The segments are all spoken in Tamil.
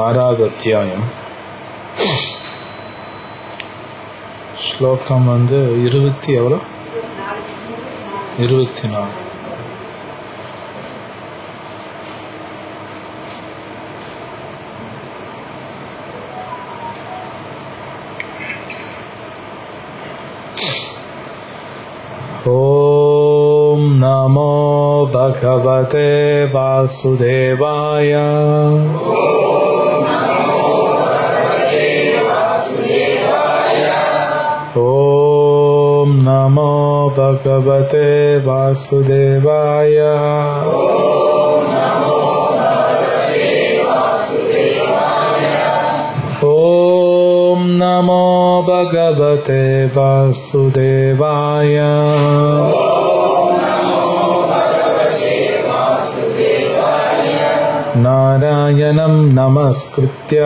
ஆறாவது அத்தியாயம். ஸ்லோகம் 24. ஓம் நமோ பகவதே வாசுதேவாய. ஓம் நமோ பகவதே வாசுதேவாய. ஓம் நமோ பகவதே வாசுதேவாய. நாராயணம் நமஸ்கிருத்ய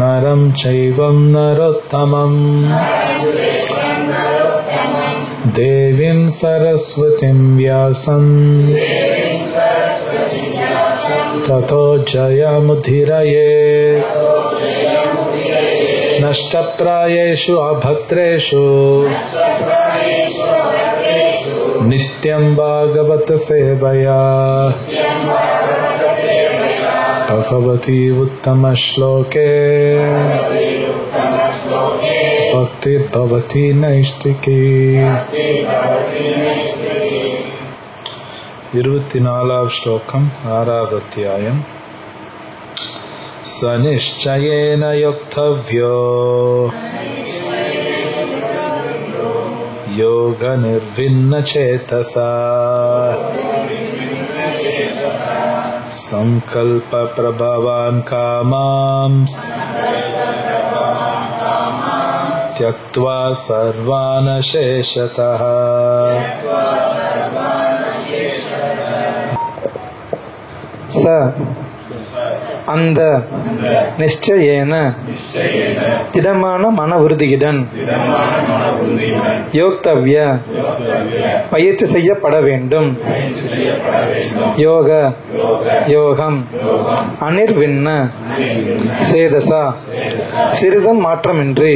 நரம் சைவம் நரோத்தமம் தேவீம் சரஸ்வதிம் வியாசம் ததோ ஜயமுதிரயே. நஷ்டப்ராயேஷு அபத்ரேஷு நித்யம் பாகவத சேவையா பகவதி உத்தம ஸ்லோகே பக்தி பவதி நைஷ்டிகி. 24வது ஸ்லோகம், 6வது அத்தியாயம். சநிஷ்சயேன யுக்தவ்யோ யோக நிர்வின்ன சேதசா சங்கல்ப பிரபவான் காமாம் த்யக்த்வா சர்வான் சேஷதः. அந்த நிச்சயேன திடமான மன உறுதியுடன் யோக்தவ்ய பயிற்சி செய்யப்பட வேண்டும். யோக யோகம் அனிர்வின்ன சேதசா சிறிதும் மாற்றமின்றி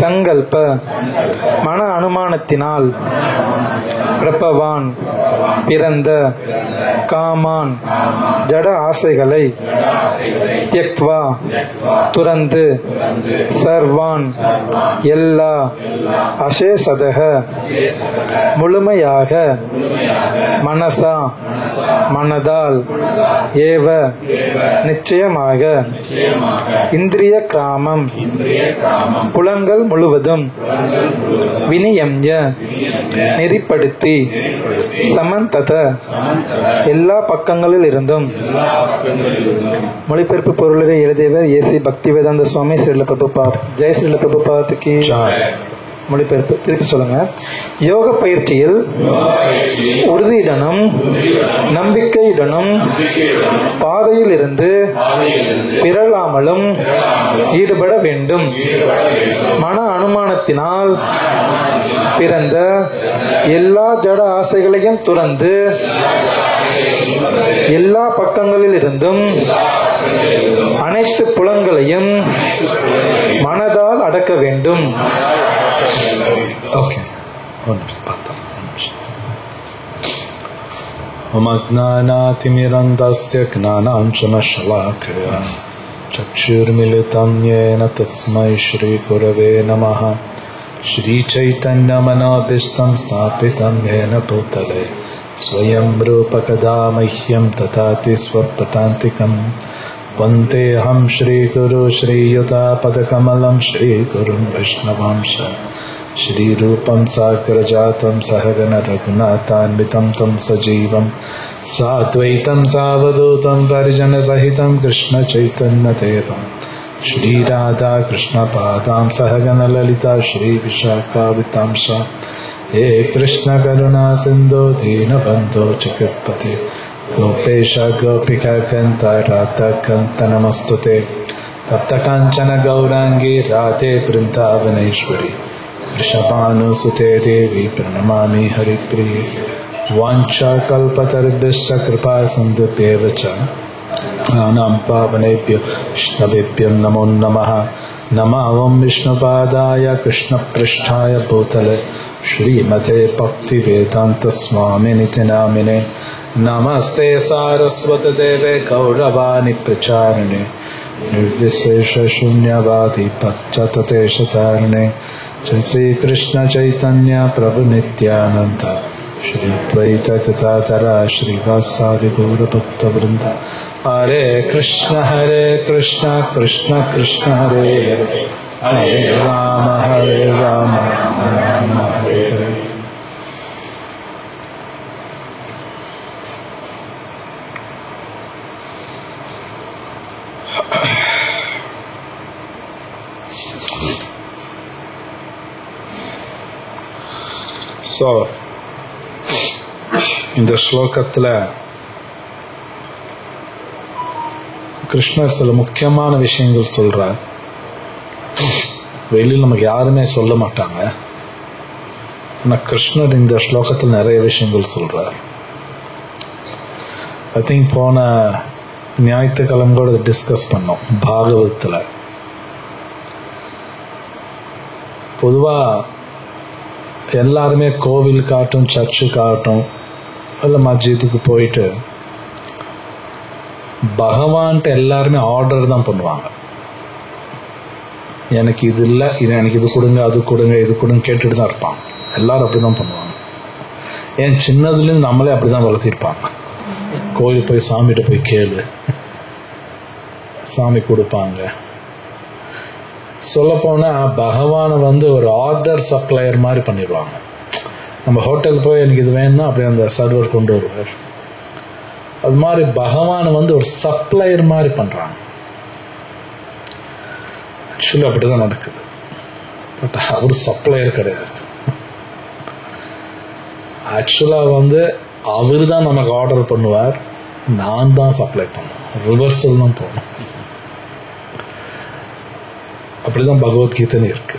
சங்கல்ப மன அனுமானத்தினால் பிரபவான் பிறந்த காமான் ஜட ஆசைகளை த்யக்த்வா துறந்து சர்வான் எல்லா அசேஷதக முழுமையாக மனசா மனதால் ஏவ நிச்சயமாக இந்திரிய கிராமம் புலன்கள் முழுவதும் வினியம்ய நெறிப்படுத்தி சமந்தத எல்லா பக்கங்களில் இருந்தும். மொழிபெயர்ப்பு பொருளை எழுதியவர் ஏசி பக்திவேதாந்த சுவாமி ஸ்ரீல பிரபுபாத். ஜெய் ஸ்ரீல பிரபுபாத்துக்கு. மொழிபெயர்ப்பு திருப்பி சொல்லுங்க. யோக பயிற்சியில் உறுதியுடனும் நம்பிக்கையுடனும் பாதையில் இருந்து பிறழாமலும் ஈடுபட வேண்டும். மன அனுமானத்தினால் பிறந்த எல்லா ஜட ஆசைகளையும் துறந்து எல்லா பக்கங்களில் இருந்தும் அனைத்து புலன்களையும் மனதால் அடக்க வேண்டும். அஜ்ஞானாதிமிரந்தஸ்ய ஞானாஞ்சனஷலாக்கயா சக்ஷுர்மிலிதம் யேன தஸ்மை ஸ்ரீ குரவே நமः. ஸ்ரீ சைதன்ய மனோபீஷ்டம் ஸ்தாபிதம் யேன பூதலே ஸ்வயம் ரூப கதா மஹ்யம் ததாதி ஸ்வப்தாந்திகம். வந்தேஹம் ஸ்ரீ குரு ஸ்ரீயுதா பதகமலம் ஸ்ரீ குரும் வைஷ்ணவாம்ச ஸ்ரீ ரூபம் சாக்ரஜாதம் சஹகன ரகுநாதான்விதம் தம் சஜீவம் சாத்வைதம் சாவதூதம் பரிஜன சகிதம் கிருஷ்ண சைத்தன்ய தேவம் ஸ்ரீ ராதா கிருஷ்ண பாதாம் சஹகன லலிதா ஸ்ரீ விஷாகாவிதாம்ச. ஹே கிருஷ்ண கருணா சிந்தோ தீனபந்தோ ஜகத்பதே गोपेश गोपिका कांता राधा कांत नमस्तुते. तप्त कांचन गौरांगी राधे वृंदावनेश्वरी वृषभानुसुते देवी प्रणमामि हरिप्रिये. வாஞ்சா கல்பதருபிஷ்ட கிருபா சிந்துப்யேவ ச நானாம் பாவனேப்யோ விஷ்ணவேப்யம் நமோ நமः நமாவம் விஷ்ணுபாதாய கிருஷ்ணப்ருஷ்டாய பூதலே ஸ்ரீமதே பக்திவேதாந்த ஸ்வாமிநிதி நாமினே நமஸ்தே சாரஸ்வத தேவே கௌரவாணி பிரச்சாரிணே निर्विशेष शून्यवादी पश्चातदेशतारिणे श्री कृष्ण चैतन्य प्रभु नित्यानंद श्री द्वैत गदाधर श्रीवासादि गौर भक्त वृंद हरे कृष्ण कृष्ण कृष्ण हरे हरे हरे राम राम राम हरे हरे. ஸோ இந்த ஸ்லோகத்தில் கிருஷ்ணர் சில முக்கியமான விஷயங்கள் சொல்றார். வெளியில் நமக்கு யாருமே சொல்ல மாட்டாங்க. ஆனால் கிருஷ்ணர் இந்த ஸ்லோகத்தில் நிறைய விஷயங்கள் சொல்றார். ஐ திங்க் போன ஞாயிற்றுக்கிழமை கூட டிஸ்கஸ் பண்ணோம் பாகவத்தில். பொதுவாக எல்லாருமே கோவிலுக்காகட்டும் சர்ச்சுக்காகட்டும் இல்லை மஸ்ஜிதுக்கு போயிட்டு பகவான்கிட்ட எல்லாருமே ஆர்டர் தான் பண்ணுவாங்க. எனக்கு இது இல்லை, எனக்கு இது கொடுங்க, அது கொடுங்க, இது கொடுங்க கேட்டுட்டு தான் இருப்பாங்க. எல்லாரும் அப்படி தான் பண்ணுவாங்க. ஏன் சின்னதுலேருந்து நம்மளே அப்படி தான் வளர்த்திருப்பாங்க. கோயில் போய் சாமிகிட்ட போய் கேளு, சாமி கொடுப்பாங்க. சொல்லப்போனால் பகவானை ஒரு ஆர்டர் சப்ளையர் மாதிரி பண்ணிடுவாங்க. நம்ம ஹோட்டல் போய் எனக்கு இது வேணும்னா அப்படியே அந்த சர்வர் கொண்டு வருவார். அது மாதிரி பகவானை ஒரு சப்ளையர் மாதிரி பண்ணுறாங்க. ஆக்சுவலி அப்படி தான் நடக்குது. பட் அவர் சப்ளையர் கிடையாது. ஆக்சுவலாக அவர் தான் நமக்கு ஆர்டர் பண்ணுவார், நான் தான் சப்ளை பண்ணுவேன். ரிவர்சல் தான் போகணும். அப்படிதான் பகவத்கீதை இருக்கு.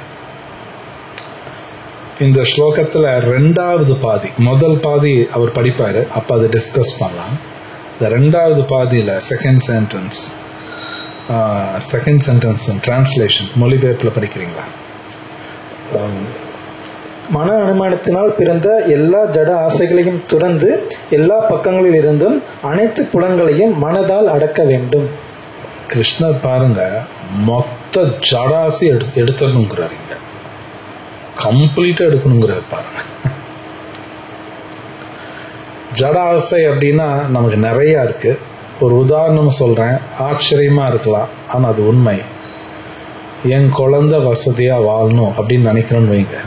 இந்த ஸ்லோகத்துல ரெண்டாவது பாதி, முதல் பாதி அவர் படிப்பாரு, அப்ப அதை டிஸ்கஸ் பண்ணலாம். இந்த ரெண்டாவது பாதியில செகண்ட் சென்டென்ஸ் டிரான்ஸ்லேஷன் மொழிபெயர்ப்புல படிக்கிறீங்களா? மன அனுமானத்தினால் பிறந்த எல்லா ஜட ஆசைகளையும் துறந்து எல்லா பக்கங்களில் இருந்தும் அனைத்து புலன்களையும் மனதால் அடக்க வேண்டும். கிருஷ்ணர் பாருங்க, மொத்த ஜடாசி எடுத்துடணுங்கிறார். இங்க கம்ப்ளீட்டா எடுக்கணுங்கிறார் பாருங்க. ஜட ஆசை அப்படின்னா நமக்கு நிறைய இருக்கு. ஒரு உதாரணம் சொல்றேன், ஆச்சரியமா இருக்கலாம், ஆனா அது உண்மை. என் குழந்தை வசதியா வாழணும் அப்படின்னு நினைக்கிறேன்னு வைங்க.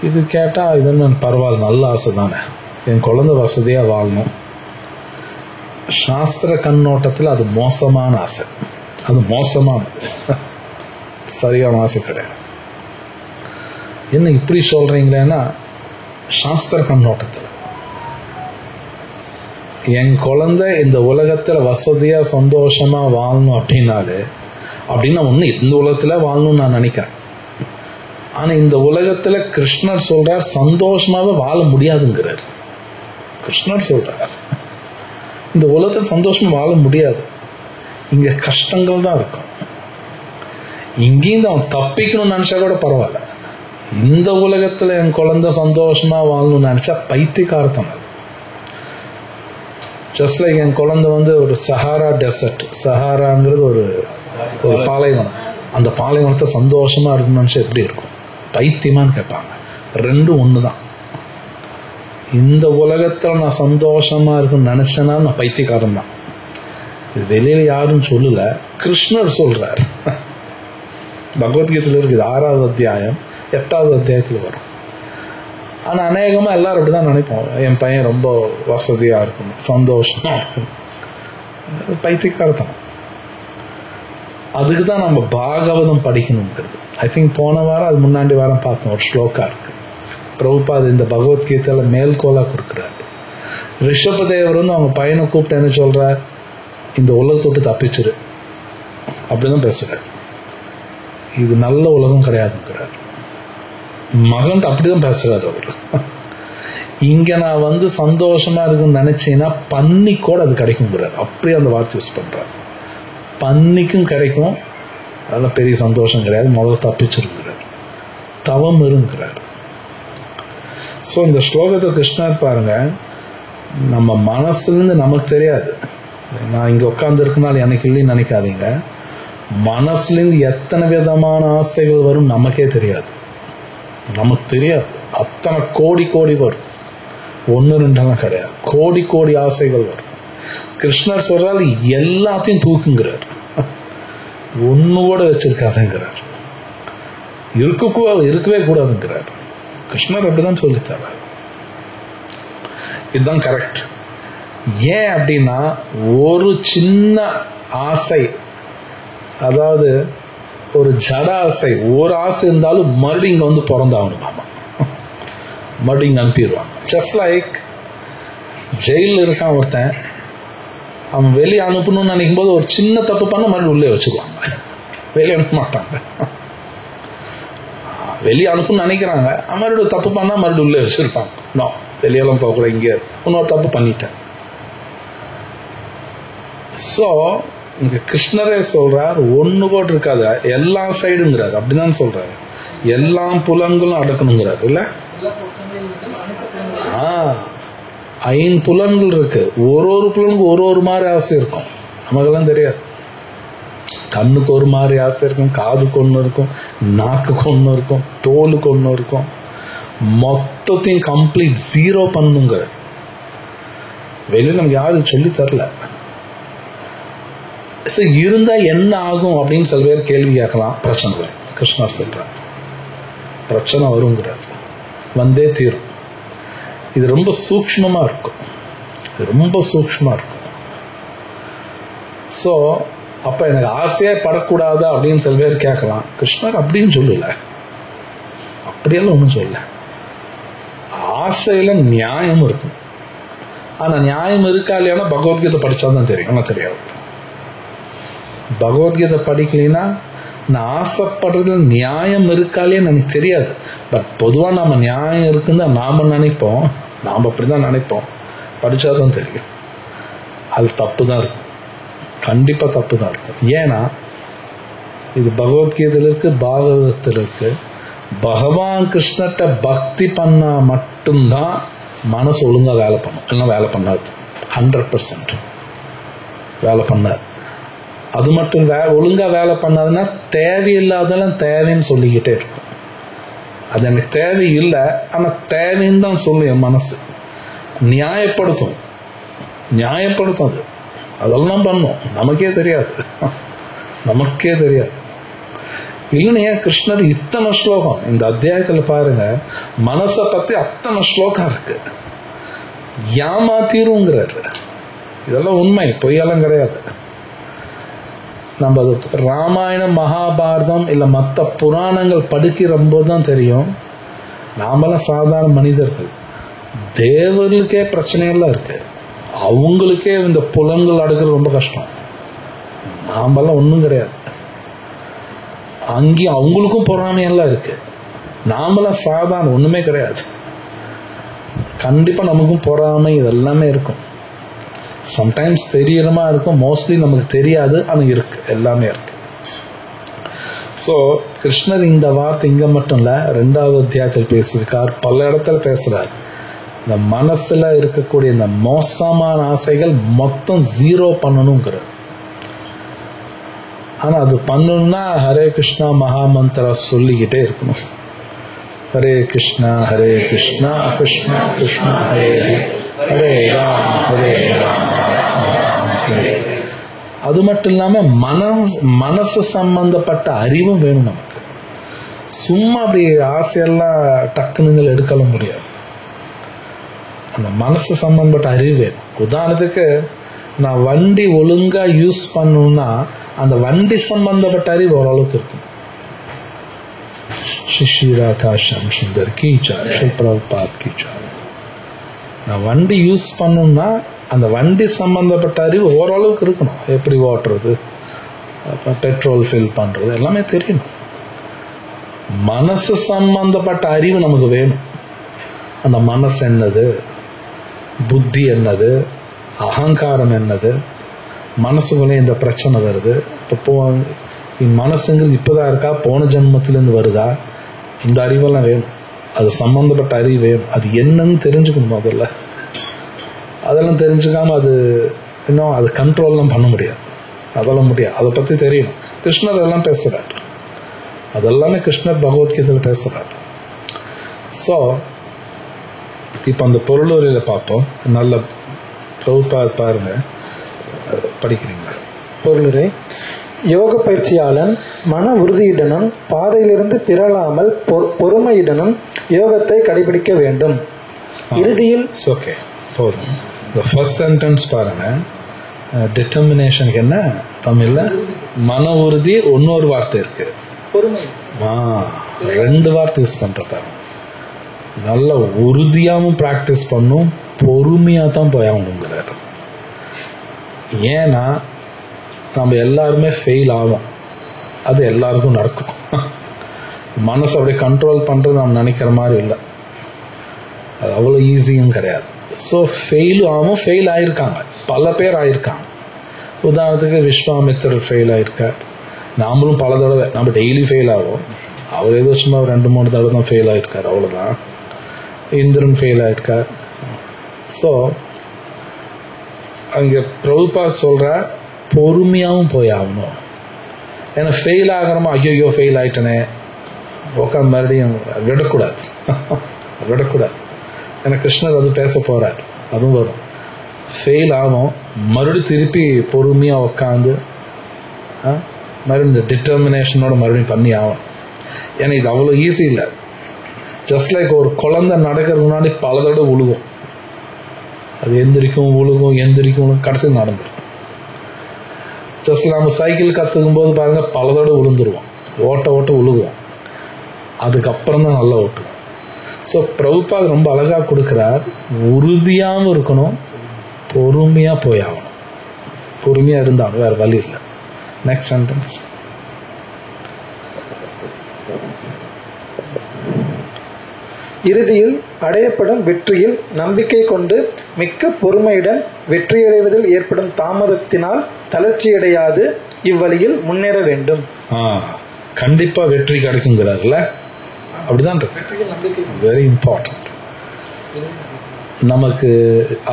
இது கேட்டா இது பரவாயில்ல, நல்ல ஆசை தானே, என் குழந்தை வசதியா வாழணும். சாஸ்திர கண்ணோட்டத்தில் அது மோசமான ஆசை. அது மோசமானது, சரியான ஆசை கிடையாது. என்ன இப்படி சொல்றீங்களேன்னா, சாஸ்திர கண்ணோட்டத்தில் என் குழந்தை இந்த உலகத்துல வசதியா சந்தோஷமா வாழணும் அப்படின்னா ஒண்ணு இந்த உலகத்துல வாழணும்னு நான் நினைக்கிறேன். ஆனா இந்த உலகத்துல கிருஷ்ணர் சொல்றார் சந்தோஷமாவே வாழ முடியாதுங்கிறார். கிருஷ்ணர் சொல்றார் இந்த உலகத்துல சந்தோஷமா வாழ முடியாது, இங்க கஷ்டங்கள் தான் இருக்கும். இங்கேயும் அவன் தப்பிக்கணும்னு நினைச்சா கூட பரவாயில்ல, இந்த உலகத்துல என் குழந்தை சந்தோஷமா வாழணும்னு நினைச்சா பைத்தியக்காரத்தம் அது. ஜஸ்ட் லைக் என் குழந்தை ஒரு சஹாரா டெசர்ட், சஹாராங்கிறது ஒரு பாலைவனம், அந்த பாலைவனத்தை சந்தோஷமா இருக்கணும்னு நினைச்சா எப்படி இருக்கும்? பைத்தியமான்னு கேட்பாங்க. ரெண்டும் ஒண்ணுதான். இந்த உலகத்துல நான் சந்தோஷமா இருக்குன்னு நினைச்சேன்னா நான் பைத்தியக்காரன் தான். இது வெளியில யாரும் சொல்லல, கிருஷ்ணர் சொல்றார். பகவத்கீதையில இருக்குது, 6வது அத்தியாயம் 8வது அத்தியாயத்துல வரும். ஆனா அநேகமா எல்லாரும் அப்படிதான் நினைப்போம், என் பையன் ரொம்ப வசதியா இருக்கணும், சந்தோஷமா இருக்கணும். பைத்தியக்காரத்தனம். அதுக்குதான் நம்ம பாகவதம் படிக்கணுங்கிறது. ஐ திங்க் போன வாரம் அது முன்னாடி வாரம் பார்த்தோம், ஒரு ஸ்லோகா இருக்கு. பிரபுபாத் இந்த பகவத்கீதையில மேல்கோலா கொடுக்கிறார். ரிஷபதேவர் அவங்க பையனை கூப்பிட்டு என்ன சொல்றார்? இந்த உலகத்தை விட்டு தப்பிச்சிரு அப்படிதான் பேசுறார். இது நல்ல உலகம் கிடையாதுங்கிறார். மகன் அப்படிதான் பேசுறாரு அவரு. இங்க நான் வந்து சந்தோஷமா இருக்குன்னு நினைச்சேன்னா பன்னிக்கூட அது கிடைக்குங்கிறார். அப்படியே அந்த வார்த்தை யூஸ் பண்றார். பன்னிக்கும் கிடைக்கும், அதெல்லாம் பெரிய சந்தோஷம் கிடையாது, முதல்ல தப்பிச்சிருக்கிறார். தவம் இருங்கிறார். ஸோ இந்த ஸ்லோகத்தை கிருஷ்ணர் பாருங்க, நம்ம மனசுலேருந்து நமக்கு தெரியாது. நான் இங்கே உட்காந்துருக்கனால எனக்கு இல்லைன்னு நினைக்காதீங்க. மனசுலேருந்து எத்தனை விதமான ஆசைகள் வரும் நமக்கே தெரியாது. நமக்கு தெரியாது. அத்தனை கோடி கோடி வரும். 1-2 கிடையாது, கோடி கோடி ஆசைகள் வரும். கிருஷ்ணர் சொல்றாரு எல்லாத்தையும் தூக்குங்கிறார், ஒண்ணு கூட வச்சிருக்காதுங்கிறார், இருக்கவே கூடாதுங்கிறார். கிருஷ்ணர் அப்படிதான் சொல்லித்தார். இதுதான் கரெக்ட். ஏன் அப்படின்னா ஒரு சின்ன ஆசை, அதாவது ஒரு ஜட ஆசை, ஒரு ஆசை இருந்தாலும் மறுபடியும் இங்க வந்து பிறந்தாகணும். ஆமா, மறுபடியும் இங்க அனுப்பிடுவாங்க. ஜஸ்ட் லைக் ஜெயிலில் இருக்கான் ஒருத்தன், அவன் வெளியே அனுப்பணும்னு நினைக்கும் போது ஒரு சின்ன தப்பு பண்ண மறுபடியும் உள்ளே வச்சுக்குவாங்க, வெளியே அனுப்ப மாட்டாங்க. வெளியே அனுப்பணும்னு நினைக்கிறாங்க, மறுபடியும் தப்பு பண்ணா மறுபடியும் உள்ளே வச்சிருப்பாங்க. நான் வெளியெல்லாம் போகக்கூடாது, இங்கே இன்னொரு தப்பு பண்ணிட்டேன். ஸோ இங்க கிருஷ்ணரே சொல்றார், ஒண்ணு கூட இருக்காது, எல்லா சைடுங்கிறார். அப்படிதான் சொல்றாரு, எல்லா புலன்களும் அடக்கணுங்கிறார். இல்ல 5 புலன்கள் இருக்கு, ஒரு புலனுக்கு ஒரு மாதிரி ஆசை இருக்கும். நமக்கெல்லாம் தெரியாது. கண்ணுக்கு ஒரு மாதிரி ஆசை இருக்கும், காதுக்கு ஒண்ணு இருக்கும், நாக்குக்கு ஒண்ணு இருக்கும், தோலுக்கு ஒண்ணு இருக்கும். மொத்தத்தையும் கம்ப்ளீட் ஜீரோ பண்ணுங்க. வெளியில நமக்கு யாரும் சொல்லி தரல. இருந்தா என்ன ஆகும் அப்படின்னு சில பேர் கேள்வி கேட்கலாம். பிரச்சனை வரும். கிருஷ்ணர் சொல்றார் பிரச்சனை வருங்கிறார், வந்தே தீரும். இது ரொம்ப சூக்ஷ்மமா இருக்கும், ரொம்ப சூக்ஷ்மமா இருக்கும். ஸோ அப்ப எனக்கு ஆசையே படக்கூடாதா அப்படின்னு சில பேர் கேட்கலாம். கிருஷ்ணர் அப்படின்னு சொல்லல, அப்படியெல்லாம் ஒன்றும் சொல்லல. ஆசையில நியாயம் இருக்கும். ஆனா நியாயம் இருக்கா இல்லையானா பகவத்கீதை படிச்சாதான் தெரியும். ஆனால் தெரியாது. பகவத்கீதை படிக்கலைன்னா நான் ஆசைப்படுறதுல நியாயம் இருக்காலே எனக்கு தெரியாது. பட் பொதுவா நாம நியாயம் இருக்குன்னு நாம நினைப்போம், நாம அப்படிதான் நினைப்போம். படிச்சாதான் தெரியும். அது தப்பு தான் இருக்கும், கண்டிப்பா தப்பு தான் இருக்கும். ஏன்னா இது பகவத்கீதையில் இருக்கு, பாகவதத்தில் இருக்கு. பகவான் கிருஷ்ணர்கிட்ட பக்தி பண்ணா மட்டும்தான் மனசு ஒழுங்கா வேலை பண்ணும், இல்லைன்னா வேலை பண்ணாது. 100% வேலை பண்ணாது. அது மட்டும் ஒழுங்கா வேலை பண்ணாதுன்னா தேவையில்லாதெல்லாம் தேவைன்னு சொல்லிக்கிட்டே இருக்கும். அது எனக்கு தேவையில்லை, ஆனா தேவைன்னு தான் சொல்லும் என் மனசு. நியாயப்படுத்தும், நியாயப்படுத்தும். அது அதெல்லாம் பண்ணும், நமக்கே தெரியாது, நமக்கே தெரியாது. இல்லைன்னு ஏன் கிருஷ்ணர் இத்தனை ஸ்லோகம் இந்த அத்தியாயத்துல பாருங்க, மனசை பத்தி அத்தனை ஸ்லோகம் இருக்கு. ஏமாத்திருங்கிறாரு. இதெல்லாம் உண்மை, பொய்யெல்லாம் கிடையாது. நம்ம ராமாயணம், மகாபாரதம் இல்ல மற்ற புராணங்கள் படிக்கிற போதுதான் தெரியும், நாமெல்லாம் சாதாரண மனிதர்கள். தேவர்களுக்கே பிரச்சனைகள்லாம் இருக்கு, அவங்களுக்கே இந்த புலன்கள் அடுக்கிறது ரொம்ப கஷ்டம். நாமெல்லாம் ஒன்றும் கிடையாது. அங்கேயும் அவங்களுக்கும் பொறாமையெல்லாம் இருக்கு. நாமெல்லாம் சாதாரண ஒண்ணுமே கிடையாது. கண்டிப்பா நமக்கும் பொறாமை இதெல்லாமே இருக்கும். சம்டைம்ஸ் தெரியணுமா இருக்கும், மோஸ்ட்லி நமக்கு தெரியாது, ஆனா இருக்கு, எல்லாமே இருக்கு. ஸோ கிருஷ்ணர் இந்த வார்த்தை இங்க மட்டும் இல்ல, 2வது அத்தியாயத்தில் பேசியிருக்கார், பல இடத்துல பேசுறார். இந்த மனசுல இருக்கக்கூடிய இந்த மோசமான ஆசைகள் மொத்தம் 0 பண்ணணுங்கிற. ஆனா அது பண்ணணும்னா ஹரே கிருஷ்ணா மகாமந்திரா சொல்லிக்கிட்டே இருக்கணும். ஹரே கிருஷ்ணா ஹரே கிருஷ்ணா கிருஷ்ணா கிருஷ்ணா ஹரே ஹரே ராம் ஹரே ராம். அது மட்டும் இல்லாம மனசு சம்பந்தப்பட்ட அறிவும் வேணும் நமக்கு. சும்மா அப்படி ஆசையெல்லாம் டக்குனுங்கள் எடுக்கலாம் முடியாது. அந்த மனசு சம்பந்தப்பட்ட அறிவு வேணும். உதாரணத்துக்கு நான் வண்டி ஒழுங்கா யூஸ் பண்ணணும்னா அந்த வண்டி சம்பந்தப்பட்ட அறிவு ஓரளவுக்கு இருக்கும். ஸ்ரீ ராதா ஷாம் சுந்தர் கீ ஜாய், ஸ்ரீ பிரபுபாத் கீ ஜாய். நான் வண்டி யூஸ் பண்ணணும்னா அந்த வண்டி சம்பந்தப்பட்ட அறிவு ஓரளவுக்கு இருக்கணும். எப்படி ஓட்டுறது, பெட்ரோல் ஃபில் பண்றது எல்லாமே தெரியணும். மனசு சம்பந்தப்பட்ட அறிவு நமக்கு வேணும். அந்த மனசு என்னது, புத்தி என்னது, அகங்காரம் என்னது, மனசுக்குள்ளே இந்த பிரச்சனை வருது. இப்போ மனசுங்கிறது இப்போதான் இருக்கா, போன ஜென்மத்திலேருந்து வருதா, இந்த அறிவெல்லாம் வேணும். அது சம்பந்தப்பட்ட அறிவு வேணும். அது என்னன்னு தெரிஞ்சுக்கணும் முதல்ல. அதெல்லாம் தெரிஞ்சுக்காம அது இன்னும் அது கண்ட்ரோல்லாம் பண்ண முடியாது. அதெல்லாம் முடியாது. அதை பற்றி தெரியணும். கிருஷ்ணர் அதெல்லாம் பேசுகிறார். அதெல்லாமே கிருஷ்ணர் பகவத்கீதையில் பேசுகிறார். ஸோ இப்போ அந்த பொருளுரையில் பார்ப்போம். நல்ல பாருங்க, படிக்கிறீங்களா? பொருளுரை. யோக பயிற்சியாளன் மன உறுதியுடனும் பாதையிலிருந்து பிறழாமல் பொறுமையுடனும் யோகத்தை கடைபிடிக்க வேண்டும். இறுதியில் ஓகே போதும். ஃபர்ஸ்ட் சென்டென்ஸ் பாருங்க. டிட்டர்மினேஷனுக்கு என்ன தமிழ்ல? மன உறுதி. இன்னொரு வார்த்தை இருக்கு, பொறுமை. 2 வார்த்தை யூஸ் பண்ற பாருங்க. நல்ல உறுதியாகவும் பிராக்டிஸ் பண்ணும், பொறுமையா தான் போய் ஆகணுங்கிறாரு. ஏன்னா நம்ம எல்லாருமே ஃபெயில் ஆகும். அது எல்லாருக்கும் நடக்கும். மனசு அப்படியே கண்ட்ரோல் பண்றது நம்ம நினைக்கிற மாதிரி இல்லை. அது அவ்வளோ ஈஸியும் கிடையாது. ஸோ ஃபெயிலும் ஆகும். ஃபெயில் ஆயிருக்காங்க, பல பேர் ஆயிருக்காங்க. உதாரணத்துக்கு விஸ்வாமித்திரர் ஃபெயில் ஆயிருக்கார். நாமளும் பல தடவை, நம்ம டெய்லி ஃபெயில் ஆகும். அவர் ஏதோ சும்மா 2-3 தடவை தான் ஃபெயில் ஆயிருக்கார், அவ்வளோதான். இந்திரன் ஃபெயில் ஆயிருக்கார். ஸோ அங்கே பிரபுபாத் சொல்ற பொறுமையாகவும் போய் ஆகணும். ஏன்னா ஃபெயில் ஆகிறோமா, ஐயோ ஃபெயில் ஆயிட்டனே உட்காந்து மறுபடியும் விடக்கூடாது. விடக்கூடாது. ஏன்னா கிருஷ்ணர் அது பேச போறார். அதுவும் வரும். ஃபெயில் ஆகும், மறுபடியும் திருப்பி பொறுமையாக உட்காந்து மறுபடியும் இந்த டிட்டர்மினேஷனோட மறுபடியும் பண்ணி ஆகும். ஏன்னா இது அவ்வளோ ஈஸி இல்லை. ஜஸ்ட் லைக் ஒரு குழந்தை நடக்கிறதுக்கு முன்னாடி பல தடவை உழுகும். அது எந்திரிக்கும், உழுகும், எந்திரிக்கும், கடைசி நடந்துடும். ஜஸ்ட் நம்ம சைக்கிள் கற்றுக்கும் போது பாருங்க, பல தடவை விழுந்துருவோம், ஓட்ட உழுகுவோம். அதுக்கப்புறம் தான் நல்லா ஓட்டுவோம். ஸோ பிரபுபாத் ரொம்ப அழகா கொடுக்கிறார். உறுதியாகவும் இருக்கணும், பொறுமையா போய் ஆகணும். பொறுமையா இருந்தாலும் வேற வழி இல்லை. Next sentence. இறுதியில் அடையப்படும் வெற்றியில் நம்பிக்கை கொண்டு மிக்க பொறுமையுடன் வெற்றியடைவதில் ஏற்படும் தாமதத்தினால் தளர்ச்சியடையாது இவ்வழியில் முன்னேற வேண்டும். கண்டிப்பா வெற்றி கிடைக்குங்கிறார்ல, அப்படிதான் இருக்கு. Very important. நமக்கு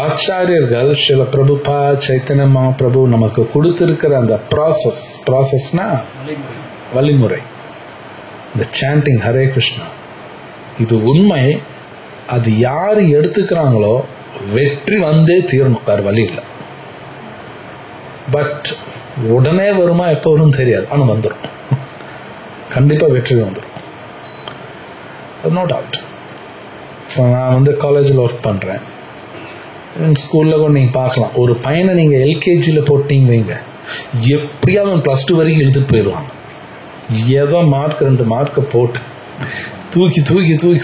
ஆச்சாரியர்கள் ஸ்ரீல பிரபுபா சைத்தன்ய மகாபிரபு நமக்கு கொடுத்திருக்கிற அந்த ப்ராசஸ்னா வழிமுறை, இந்த சாண்டிங் ஹரே கிருஷ்ணா, இது உண்மை. அது யாரு எடுத்துக்கிறாங்களோ வெற்றி வந்தே தீரணும், வேற வழி இல்லை. பட் உடனே வருமா, எப்போ வரும் தெரியாது, ஆனா வந்துடும். கண்டிப்பா வெற்றி வந்துடும், நோ டவுட். நான் காலேஜில் ஒர்க் பண்ணுறேன். ஸ்கூலில் கூட நீங்கள் பார்க்கலாம், ஒரு பையனை நீங்கள் எல்கேஜியில் போட்டீங்க வைங்க, எப்படியாவது அவன் +2 வரைக்கும் இழுத்துட்டு போயிடுவாங்க. ஏதோ மார்க் 2 மார்க்கை போட்டு தூக்கி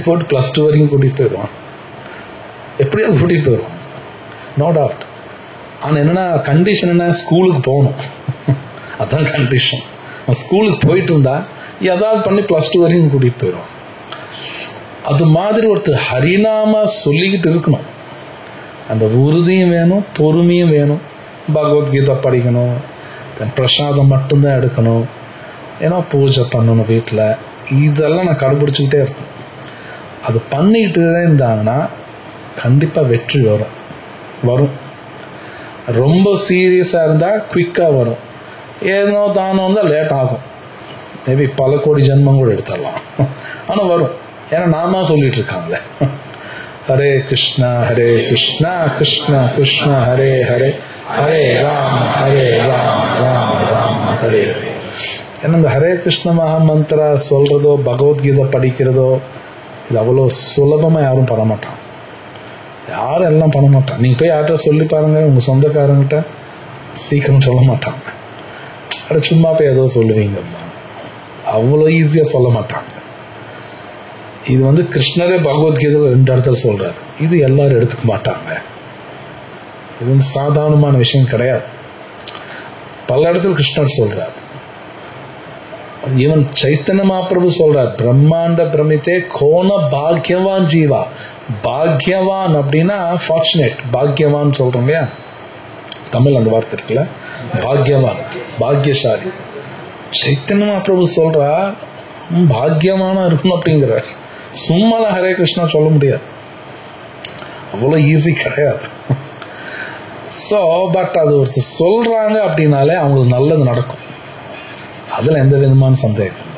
போட்டு +2 வரைக்கும் கூட்டிகிட்டு போயிடுவான். எப்படியாவது கூட்டிகிட்டு போயிடுவான், நோ டவுட். ஆனால் என்னன்னா கண்டிஷன் என்ன, ஸ்கூலுக்கு போகணும். அதுதான் கண்டிஷன். ஸ்கூலுக்கு போயிட்டு இருந்தா ஏதாவது பண்ணி +2 வரைக்கும் கூட்டிகிட்டு போயிடுவான். அது மாதிரி ஒருத்தர் ஹரிநாமா சொல்லிக்கிட்டு இருக்கணும். அந்த உறுதியும் வேணும், பொறுமையும் வேணும். பகவத்கீதை படிக்கணும், பிரசாதம் மட்டும்தான் எடுக்கணும், ஏன்னா பூஜை பண்ணணும் வீட்டில். இதெல்லாம் நான் கடைபிடிச்சிக்கிட்டே இருக்கணும். அது பண்ணிக்கிட்டு இருந்தாங்கன்னா கண்டிப்பாக வெற்றி வரும். ரொம்ப சீரியஸாக இருந்தால் குவிக்காக வரும். ஏதோ தானோ இருந்தால் லேட் ஆகும், மேபி பல கோடி ஜென்மம் கூட எடுத்துடலாம், ஆனால் வரும். ஏன்னா நாம சொல்லிட்டு இருக்காங்களே, ஹரே கிருஷ்ணா கிருஷ்ணா கிருஷ்ணா ஹரே ஹரே, ஹரே ராம் ராம் ஹரே ஹரே. ஏன்னா இந்த ஹரே கிருஷ்ண மகாமந்திரா சொல்றதோ பகவத்கீதை படிக்கிறதோ இது அவ்வளோ சுலபமா யாரும் பண்ண மாட்டான். யாரும் எல்லாம் பண்ண மாட்டான். நீங்க போய் யார்கிட்ட சொல்லி பாருங்க, உங்க சொந்தக்காரங்கிட்ட சீக்கிரம் சொல்ல மாட்டாங்க. அது சும்மா போய் ஏதோ சொல்லுவீங்க, அவ்வளோ ஈஸியா சொல்ல மாட்டாங்க. இது கிருஷ்ணரே பகவத்கீதையில் 2 இடத்துல சொல்றாரு. இது எல்லாரும் எடுத்துக்க மாட்டாங்க. இது சாதாரணமான விஷயம் கிடையாது. பல இடத்துல கிருஷ்ணர் சொல்றாரு. ஈவன் சைத்தன்ய மகாபிரபு சொல்றார், பிரம்மாண்ட பிரமித்தே கோன பாக்யவான் ஜீவா. பாக்யவான் அப்படின்னா ஃபார்ச்சுனேட், பாக்யவான் சொல்றோம் இல்லையா, தமிழ் அந்த வார்த்தை இருக்குல்ல, பாக்யவான், பாக்யசாலி. சைத்தன்ய மகாபிரபு சொல்றார் பாக்யவானா இருக்கணும் அப்படிங்கிற. சும்மாலாம் ஹரே கிருஷ்ணா சொல்ல முடியாது, அவ்வளவு ஈஸி கிடையாது. ஸோ பட் அது ஒருத்தர் சொல்றாங்க அப்படின்னாலே அவங்களுக்கு நல்லது நடக்கும், அதுல எந்த விதமான சந்தேகம்.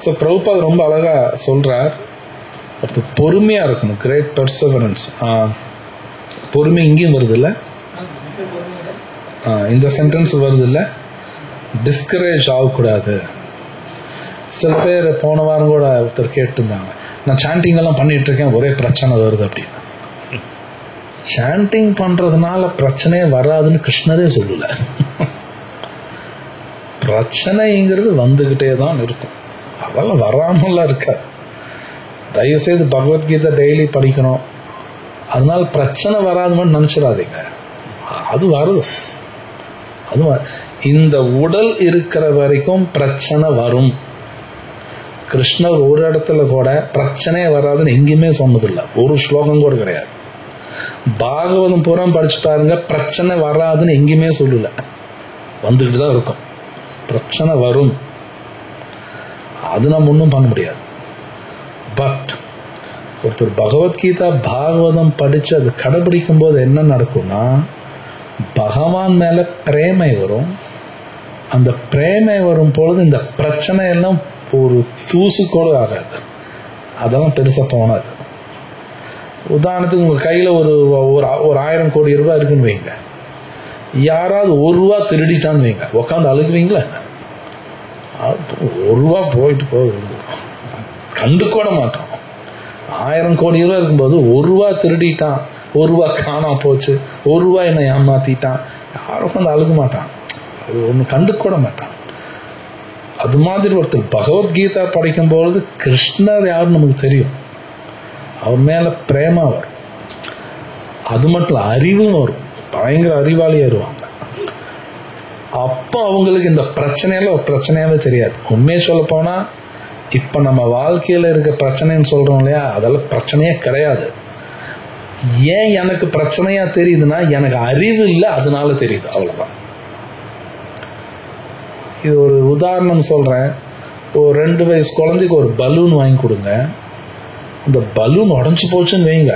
ஸோ பிரபுபாத் ரொம்ப அழகா சொல்றார், ஒருத்தர் பொறுமையா இருக்கணும், கிரேட் பெர்சவரன்ஸ். பொறுமை இங்கேயும் வருது இல்ல, இந்த சென்டென்ஸ் வருது இல்ல, டிஸ்கரேஜ் ஆகக்கூடாது. சில பேர் போன வாரம் கூட ஒருத்தர் கேட்டுருந்தாங்க, நான் சாண்டிங் எல்லாம் பண்ணிட்டு இருக்கேன், ஒரே பிரச்சனை வருது அப்படின்னு. சாண்டிங் பண்றதுனால பிரச்சனையே வராதுன்னு கிருஷ்ணரே சொல்லல. பிரச்சனைங்கிறது வந்துகிட்டே தான் இருக்கும், அதெல்லாம் வராமலாம் இருக்காது. தயவுசெய்து பகவத்கீதை டெய்லி படிக்கணும், அதனால பிரச்சனை வராதுன்னு நினைச்சிடாதீங்க, அது வருது. அது இந்த உடல் இருக்கிற வரைக்கும் பிரச்சனை வரும். கிருஷ்ணர் ஒரு இடத்துல கூட பிரச்சனையே வராதுன்னு எங்கேயுமே சொன்னதில்லை, ஒரு ஸ்லோகம் கூட கிடையாது. பாகவதம் பூரா படிச்சு பாருங்க, பிரச்சனை வராதுன்னு எங்கேயுமே சொல்லல, வந்துகிட்டு தான் இருக்கும். பிரச்சனை வரும், அது நம்ம ஒன்றும் பண்ண முடியாது. பட் ஒருத்தர் பகவத்கீதா பாகவதம் படிச்சு அது கடைபிடிக்கும் போது என்ன நடக்கும்னா, பகவான் மேல பிரேமை வரும். அந்த பிரேமை வரும் பொழுது இந்த பிரச்சனை எல்லாம் ஒரு தூசு கூட ஆகாது, அதெல்லாம் பெருசா தோணாது. உதாரணத்துக்கு உங்க கையில ஒரு 1000 கோடி ரூபாய் இருக்குன்னு வைங்க, யாராவது ₹1 திருடிட்டான்னு வைங்க, உக்காந்து அழுகுவீங்களா? ₹1 போயிட்டு போகுது, கண்டுக்கூட மாட்டோம். 1000 கோடி ரூபாய் இருக்கும்போது ₹1 திருடிட்டான், ₹1 காணாம போச்சு, ₹1 என்ன ஏமாத்திட்டான், யாரும் உட்காந்து அழுக மாட்டான், அது ஒண்ணு கண்டுக்கூட மாட்டான். அது மாதிரி ஒருத்தர் பகவத்கீதா படிக்கும்பொழுது கிருஷ்ணர் யாருன்னு நமக்கு தெரியும், அவர் மேல பிரேமா வரும். அது மட்டும் அறிவும் வரும், பயங்கர அறிவாளி வருவாங்க. அப்ப அவங்களுக்கு இந்த பிரச்சனையில ஒரு பிரச்சனையாவே தெரியாது. உண்மையை சொல்ல போனா இப்ப நம்ம வாழ்க்கையில இருக்க பிரச்சனைன்னு சொல்றோம் இல்லையா, அதெல்லாம் பிரச்சனையே கிடையாது. ஏன் எனக்கு பிரச்சனையா தெரியுதுன்னா, எனக்கு அறிவு இல்லை, அதனால தெரியுது, அவ்வளவுதான். இது ஒரு உதாரணம் சொல்றேன். ஒரு 2 வயசு குழந்தைக்கு ஒரு பலூன் வாங்கி கொடுங்க, அந்த பலூன் உடஞ்சு போச்சுன்னு வைங்க,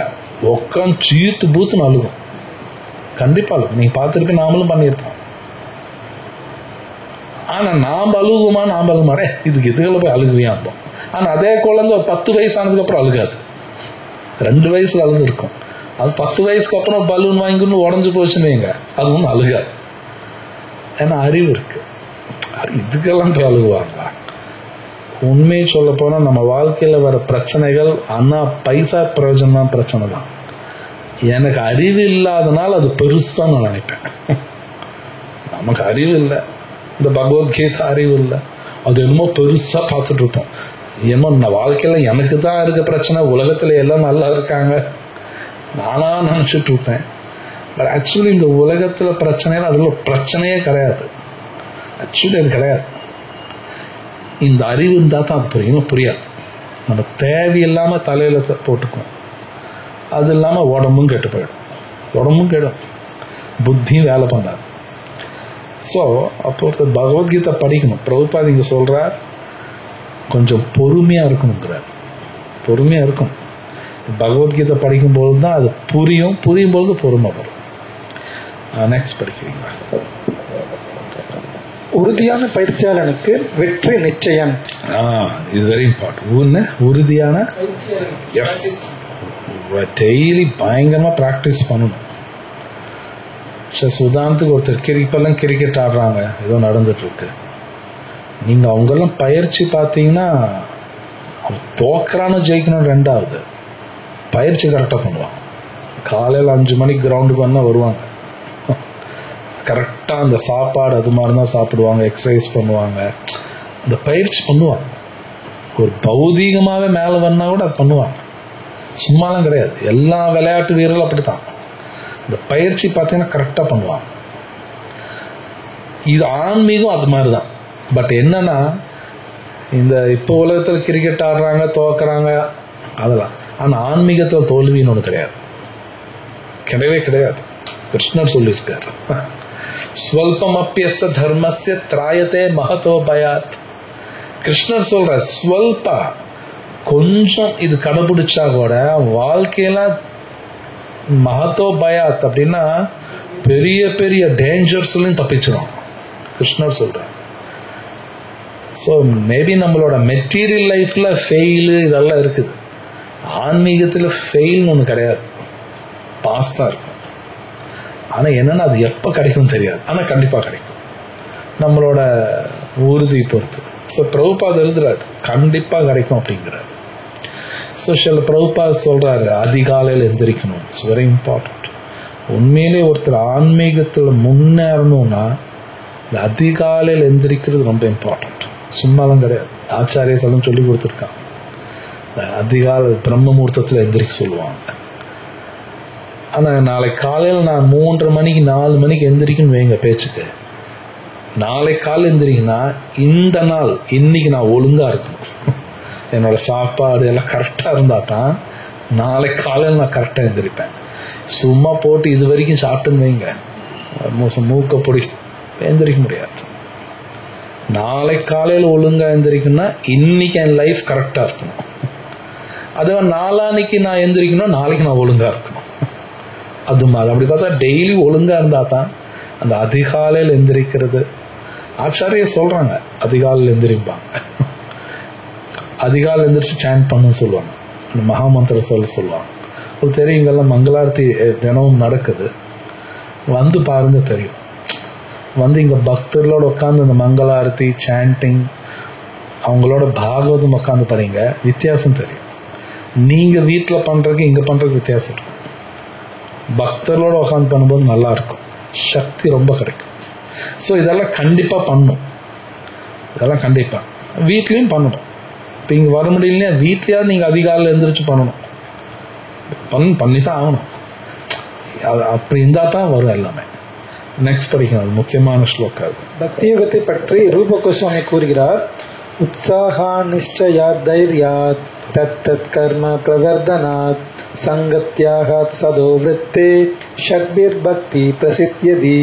உட்காந்து சீத்து பூத்துன்னு அழுகும், கண்டிப்பா அழுகும். நீங்க பார்த்துருப்பீங்க, நாமளும் பண்ணியிருப்போம். ஆனா நாம் அழுகுமா? நாம் அழுக மாட்டேன், இதுக்கு எதுகளை போய் அழுகுவியா இருப்போம். ஆனா அதே குழந்தை ஒரு 10 வயசு ஆனதுக்கு அப்புறம் அழுகாது, 2 வயசுல அழுது இருக்கும். அது 10 வயசுக்கு அப்புறம் பலூன் வாங்கின்னு உடஞ்சு போச்சுன்னு வைங்க, அது ஒன்றும் அழுகாது. ஏன்னா அறிவு இருக்கு, இதுக்கெல்லாம் அழுகுவாங்களா? உண்மையை சொல்ல போனா நம்ம வாழ்க்கையில வர பிரச்சனைகள் ஆனா பைசா பிரயோஜனம் பிரச்சனை தான். எனக்கு அறிவு இல்லாதனால அது பெருசா நான் நினைப்பேன். நமக்கு அறிவு இல்லை, இந்த பகவத்கீதா அறிவு இல்லை, அது என்னமோ பெருசா பார்த்துட்டு இருப்போம். ஏன்னா நான் வாழ்க்கையில எனக்கு தான் இருக்க பிரச்சனை, உலகத்துல எல்லாம் நல்லா இருக்காங்க நானா நினைச்சிட்டு இருப்பேன். பட் ஆக்சுவலி இந்த உலகத்துல பிரச்சனைகள் அதுல பிரச்சனையே கிடையாது, ஆக்சுவலி அது கிடையாது. இந்த அறிவு இருந்தா தான் அது புரியும், புரியாது. நம்ம தேவையில்லாம தலையில போட்டுக்குவோம், அது இல்லாம உடம்பும் கெட்டு போயிடும், உடம்பும் கெடும், புத்தியும் வேலை பண்ணாது. ஸோ அப்போ ஒருத்தர் பகவத்கீதை படிக்கணும். பிரபுபாத் இங்க சொல்றார், கொஞ்சம் பொறுமையா இருக்கணுங்கிறார். பொறுமையா இருக்கும். பகவத்கீதை படிக்கும்போது தான் அது புரியும், புரியும் பொழுது பொறுமை வரும். நெக்ஸ்ட் படிக்கிறீங்களா? உறுதியான பயிற்சியாளனுக்கு வெற்றி நிச்சயம். Is very important. உறுதியான டெய்லி பயங்கரமா பிராக்டிஸ் பண்ணணும். உதாரணத்துக்கு ஒருத்தர் இப்பெல்லாம் கிரிக்கெட் ஆடுறாங்க, ஏதோ நடந்துட்டு இருக்கு, நீங்க அவங்கெல்லாம் பயிற்சி பார்த்தீங்கன்னா தோக்குறான்னு ஜெயிக்கணும் ரெண்டாவது, பயிற்சி கரெக்டாக பண்ணுவாங்க. காலையில் 5 மணிக்கு கிரவுண்டுக்கு வந்தால் வருவாங்க, கரெக்டாக அந்த சாப்பாடு அது மாதிரி தான் சாப்பிடுவாங்க, எக்ஸசைஸ் பண்ணுவாங்க, அந்த பயிற்சி பண்ணுவாங்க. ஒரு பௌதீகமாகவே மேலே வந்தால் கூட அது பண்ணுவாங்க, சும்மாலாம் கிடையாது. எல்லா விளையாட்டு வீரர்களும் அப்படித்தான், இந்த பயிற்சி பார்த்தீங்கன்னா கரெக்டாக பண்ணுவாங்க. இது ஆன்மீகம் அது மாதிரி தான். பட் என்னன்னா இந்த இப்போ உலகத்தில் கிரிக்கெட் ஆடுறாங்க, தோக்குறாங்க, அதெல்லாம். ஆனால் ஆன்மீகத்தில் தோல்வின்னு ஒன்று கிடையாது, கிடையவே கிடையாது. கிருஷ்ணர் சொல்லியிருக்காரு, ஸ்வல்பம் அப்பியஸ்ய தர்மஸ்ய திராயத்தே மகதோ பயாத். கிருஷ்ணர் சொல்ற ஸ்வல்பா, கொஞ்சம் இது கடைபிடிச்சா கூட வாழ்க்கையில மகதோ பயாத் அப்படின்னா பெரிய பெரிய டேஞ்சர்ஸ்லையும் தப்பிச்சிடும் கிருஷ்ணர் சொல்ற. ஸோ மேபி நம்மளோட மெட்டீரியல் லைஃப்ல ஃபெயிலு இதெல்லாம் இருக்குது, ஆன்மீகத்தில் ஃபெயில்னு ஒன்று கிடையாது, பாஸ் தான் இருக்கும். ஆனால் என்னன்னா அது எப்போ கிடைக்கும் தெரியாது, ஆனால் கண்டிப்பாக கிடைக்கும் நம்மளோட உறுதி பொறுத்து. ஸோ பிரபுபாத் எழுதுறாரு கண்டிப்பாக கிடைக்கும் அப்படிங்கிறார். ஸோ சில பிரபுபாத் சொல்றாரு அதிகாலையில் எந்திரிக்கணும், இட்ஸ் வெரி இம்பார்ட்டன்ட். உண்மையிலே ஒருத்தர் ஆன்மீகத்தில் முன்னேறணும்னா அதிகாலையில் எந்திரிக்கிறது ரொம்ப இம்பார்ட்டன்ட், சும்மாலாம் கிடையாது. ஆச்சாரிய சலம் சொல்லி கொடுத்துருக்காங்க, அதிகாலை பிரம்ம முகூர்த்தத்தில் எந்திரிக்க சொல்லுவாங்க. ஆனால் நாளைக்கு காலையில் நான் 3:30 மணிக்கு 4 மணிக்கு எந்திரிக்குன்னு வைங்க பேச்சுக்கு, நாளைக்கு காலையில் எந்திரிக்குன்னா இந்த நாள் இன்னைக்கு நான் ஒழுங்காக இருக்கணும், என்னோட சாப்பாடு எல்லாம் கரெக்டாக இருந்தால் தான் நாளைக்கு காலையில் நான் கரெக்டாக எந்திரிப்பேன். சும்மா போட்டு இது வரைக்கும் சாப்பிட்டுன்னு வைங்க, மூக்க பொடி எந்திரிக்க முடியாது. நாளைக்கு காலையில் ஒழுங்காக எந்திரிக்கணும்னா இன்னைக்கு என் லைஃப் கரெக்டாக இருக்கணும். அதுவே நாளான்னைக்கு நான் எந்திரிக்கணும், நாளைக்கு நான் ஒழுங்காக இருக்கணும். அது மாதிரி அப்படி பார்த்தா டெய்லி ஒழுங்காக இருந்தால் தான் அந்த அதிகாலையில் எந்திரிக்கிறது. ஆச்சாரிய சொல்கிறாங்க அதிகாலையில் எந்திரிப்பாங்க, அதிகாலையில் எந்திரிச்சு சாண்ட் பண்ணுன்னு சொல்லுவாங்க, இந்த மகாமந்திர சொல்லுவாங்க. அது தெரியும், இங்கெல்லாம் மங்களாரத்தி தினமும் நடக்குது, வந்து பாருங்க தெரியும். வந்து இங்கே பக்தர்களோட உட்காந்து இந்த மங்களாரத்தி சாண்டிங் அவங்களோட பாகவதம் உட்காந்து பாருங்க, வித்தியாசம் தெரியும். நீங்கள் வீட்டில் பண்ணுறதுக்கு இங்கே பண்ணுறதுக்கு வித்தியாசம் இருக்கும். பக்தர்களோட உட்காந்து பண்ணும்போது நல்லா இருக்கும், சக்தி ரொம்ப கிடைக்கும். ஸோ இதெல்லாம் கண்டிப்பாக பண்ணணும், இதெல்லாம் கண்டிப்பாக வீட்லேயும் பண்ணணும். இப்போ இங்கே வர முடியலையா வீட்லேயாவது நீங்கள் அதிகாலையில் எழுந்திரிச்சு பண்ணணும், பண்ணி தான் ஆகணும். அப்படி இருந்தால் தான் வரும் எல்லாமே. நெக்ஸ்ட் படிக்கணும், அது முக்கியமான ஸ்லோகம். அது பக்தியுகத்தை பற்றி ரூப கோஸ்வாமி கூறுகிறார், உற்சாகா நிஷ்டயா தைர்யாத் தத் கர்ம பிரவர்தனாத் சங்கத்யாகாத் சதோ விருத்தே ஷட்பிர் பக்தி பிரசித்தியதி.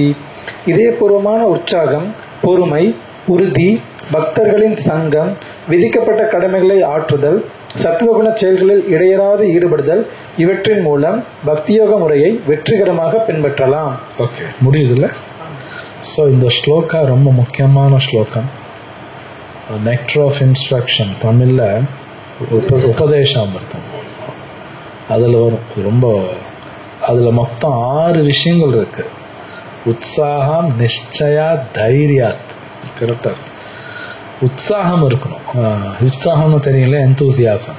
இதயபூர்வமான உற்சாகம், பொறுமை, உறுதி, பக்தர்களின் சங்கம், விதிக்கப்பட்ட கடமைகளை ஆற்றுதல், சத்துவகுண செயல்களில் இடையறாது ஈடுபடுதல், இவற்றின் மூலம் பக்தியோக முறையை வெற்றிகரமாக பின்பற்றலாம். ஓகே, முடியுதுல்ல? ஸோ இந்த ஸ்லோகா ரொம்ப முக்கியமான ஸ்லோகம். நெக்டர் ஆஃப் இன்ஸ்ட்ரக்ஷன், தமிழில் உபதேசாமிர்தம், அதில் வரும். ரொம்ப அதில் மொத்தம் 6 விஷயங்கள் இருக்கு. உற்சாகம், நிச்சயா, தைரியாத். கரெக்டாக உற்சாகம் இருக்கணும். உற்சாகம்னு தெரியல, எந்தூசியாசம்.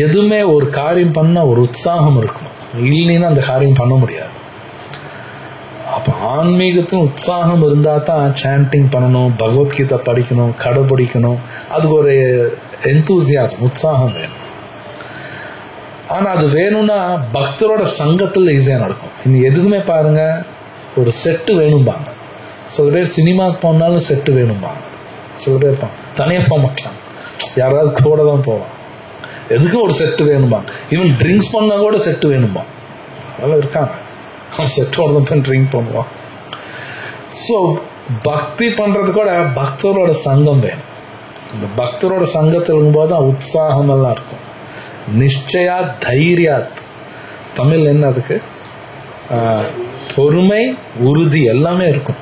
எதுவுமே ஒரு காரியம் பண்ண ஒரு உற்சாகம் இருக்கணும், இல்லைன்னா அந்த காரியம் பண்ண முடியாது. அப்போ ஆன்மீகத்தின் உற்சாகம் இருந்தால் தான் சாண்டிங் பண்ணணும், பகவத்கீதை படிக்கணும், கடைபிடிக்கணும். அதுக்கு ஒரு எந்தூசியாசம், உற்சாகம் வேணும். ஆனால் அது வேணும்னா பக்தரோட சங்கத்தில் ஈஸியாக நடக்கும். இன்னும் எதுக்குமே பாருங்க, ஒரு செட்டு வேணும்பாங்க. சில பேர் சினிமாவுக்கு போனாலும் செட்டு வேணும்பாங்க. சில பேர் தனியாக போக மாட்டாங்க, யாராவது கூட தான் போவான். எதுக்கும் ஒரு செட்டு வேணும்பாங்க. ஈவன் ட்ரிங்க்ஸ் பண்ணால் கூட செட்டு வேணும்பா, அதெல்லாம் இருக்காங்க. அவன் செட்டோட தான் போய் ட்ரிங்க் பண்ணுவான். ஸோ பக்தி பண்ணுறது கூட பக்தரோட சங்கம் வேணும். இந்த பக்தரோட சங்கத்தில் இருக்கும்போது தான் உற்சாகம் எல்லாம் இருக்கும். நிச்சயா தைரியாத், தமிழ் என்ன அதுக்கு, பொறுமை, உறுதி எல்லாமே இருக்கும்.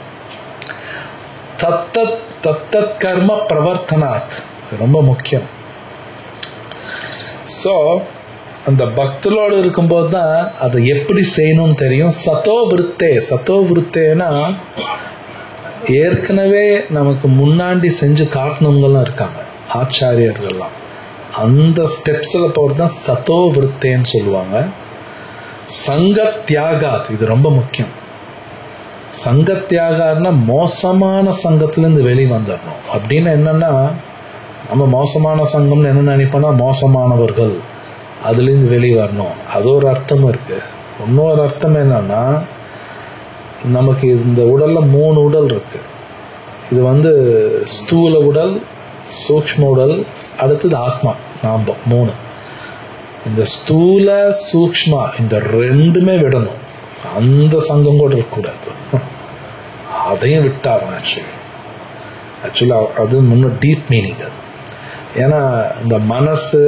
தத்தத் கர்ம பிரவர்த்தனாத், ரொம்ப முக்கியம். ஸோ அந்த பக்தலோடு இருக்கும்போது தான் அதை எப்படி செய்யணும்னு தெரியும். சதோ விருத்தேனா ஏற்கனவே நமக்கு முன்னாடி செஞ்சு காட்டினவங்கலாம் இருக்காங்க, ஆச்சாரியர்கள்லாம். அந்த ஸ்டெப்ஸில் போகிறது தான் சதோ விருத்தேன்னு சொல்லுவாங்க. சங்க தியாகாத், இது ரொம்ப முக்கியம். சங்க தியாகம்னா மோசமான சங்கத்திலேருந்து வெளியே வந்துடணும். அப்படின்னு என்னன்னா, நம்ம மோசமான சங்கம்னு என்ன நினைப்போம்னா மோசமானவர்கள், அதுலேருந்து வெளியே வரணும். அது ஒரு அர்த்தம் இருக்கு. இன்னொரு அர்த்தம் என்னன்னா, நமக்கு இந்த உடல்ல 3 உடல் இருக்கு. இது வந்து ஸ்தூல உடல், சூக்ஷ்ம உடல், அடுத்தது ஆத்மா, நாம் 3. இந்த ஸ்தூல சூக்ஷ்மா இந்த 2மே விடணும். அந்த சங்கம் கூட இருக்கக்கூடாது. அதையும் விட்டாங்க. ஆக்சுவலா அது முன்னும் டீப் மீனிங் அது. ஏன்னா இந்த மனசு,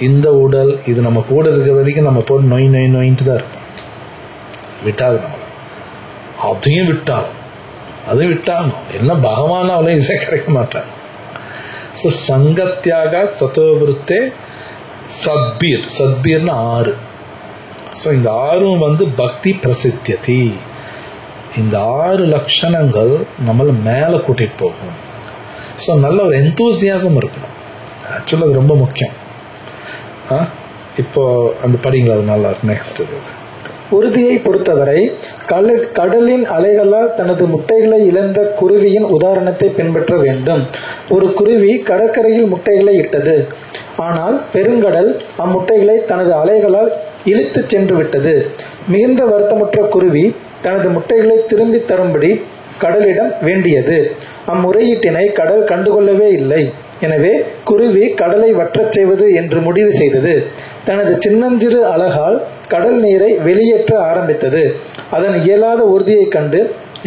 இந்த உடல், இது நம்ம கூட இருக்கிற வரைக்கும் நம்ம போட்டு நோயின்ட்டு தான் இருக்கும். விட்டாது நம்மள. அதையும் விட்டாங்க. எல்லாம் பகவான் அவ்வளோ ஈஸியாக கிடைக்க மாட்டாங்க. ஸோ சங்கத்தியாக சத்துவவிருத்தே சத்பீர்னு 6. ஸோ இந்த 6ம் வந்து பக்தி பிரசித்தியதி. இந்த 6 லட்சணங்கள் நம்மளை மேலே கூட்டிட்டு போகும். ஸோ நல்ல ஒரு எந்தூசியாசம் இருக்கணும். ஆக்சுவலாக அது ரொம்ப முக்கியம். இப்போ அந்த படிங்களா, அது நல்லா இருக்கு. நெக்ஸ்ட் உறுதியை பொறுத்தவரை கடலின் அலைகளால் தனது முட்டைகளை இழந்த குருவியின் உதாரணத்தை பின்பற்ற வேண்டும். ஒரு குருவி கடற்கரையில் முட்டைகளை இட்டது. ஆனால் பெருங்கடல் அம்முட்டைகளை தனது அலைகளால் இழுத்து சென்று விட்டது. மிகுந்த வருத்தமுற்ற குருவி தனது முட்டைகளை திரும்பி தரும்படி கடலிடம் வேண்டியது. அம்முறையீட்டினை கடல் கண்டுகொள்ளவே இல்லை. எனவே குருவி கடலை வற்றச் செய்வது என்று முடிவு செய்தது. தனது சின்னஞ்சிறு அலகால் கடல் நீரை வெளியேற்ற ஆரம்பித்தது. அதன் இயலாத உறுதியை கண்டு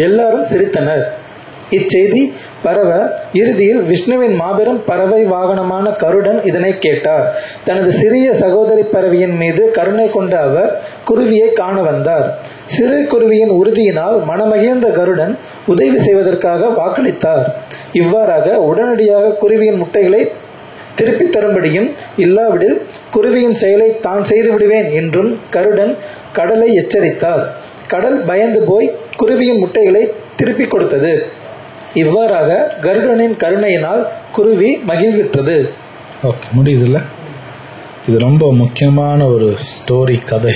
எல்லாரும் சிரித்தனர். இச்செய்தி பரவ இறுதியில் விஷ்ணுவின் மாபெரும் பறவை வாகனமான கருடன் இதனை கேட்டார். தனது சிறிய சகோதரி பறவையின் மீது கருணை கொண்ட அவர் குருவியை காண வந்தார். சிறு குருவியின் உறுதியினால் மனமகிழ்ந்த கருடன் உதவி செய்வதற்காக வாக்களித்தார். இவ்வாறாக உடனடியாக குருவியின் முட்டைகளை திருப்பி தரும்படியும், இல்லாவிடில் குருவியின் செயலை தான் செய்து விடுவேன் என்றும் கருடன் கடலை எச்சரித்தார். கடல் பயந்து போய் குருவியின் முட்டைகளை திருப்பி கொடுத்தது. இவ்வாறாக கருடனின் கருணையினால் குருவி மகிழ்விட்டது. ஓகே, முடியுதுல்ல? இது ரொம்ப முக்கியமான ஒரு ஸ்டோரி, கதை.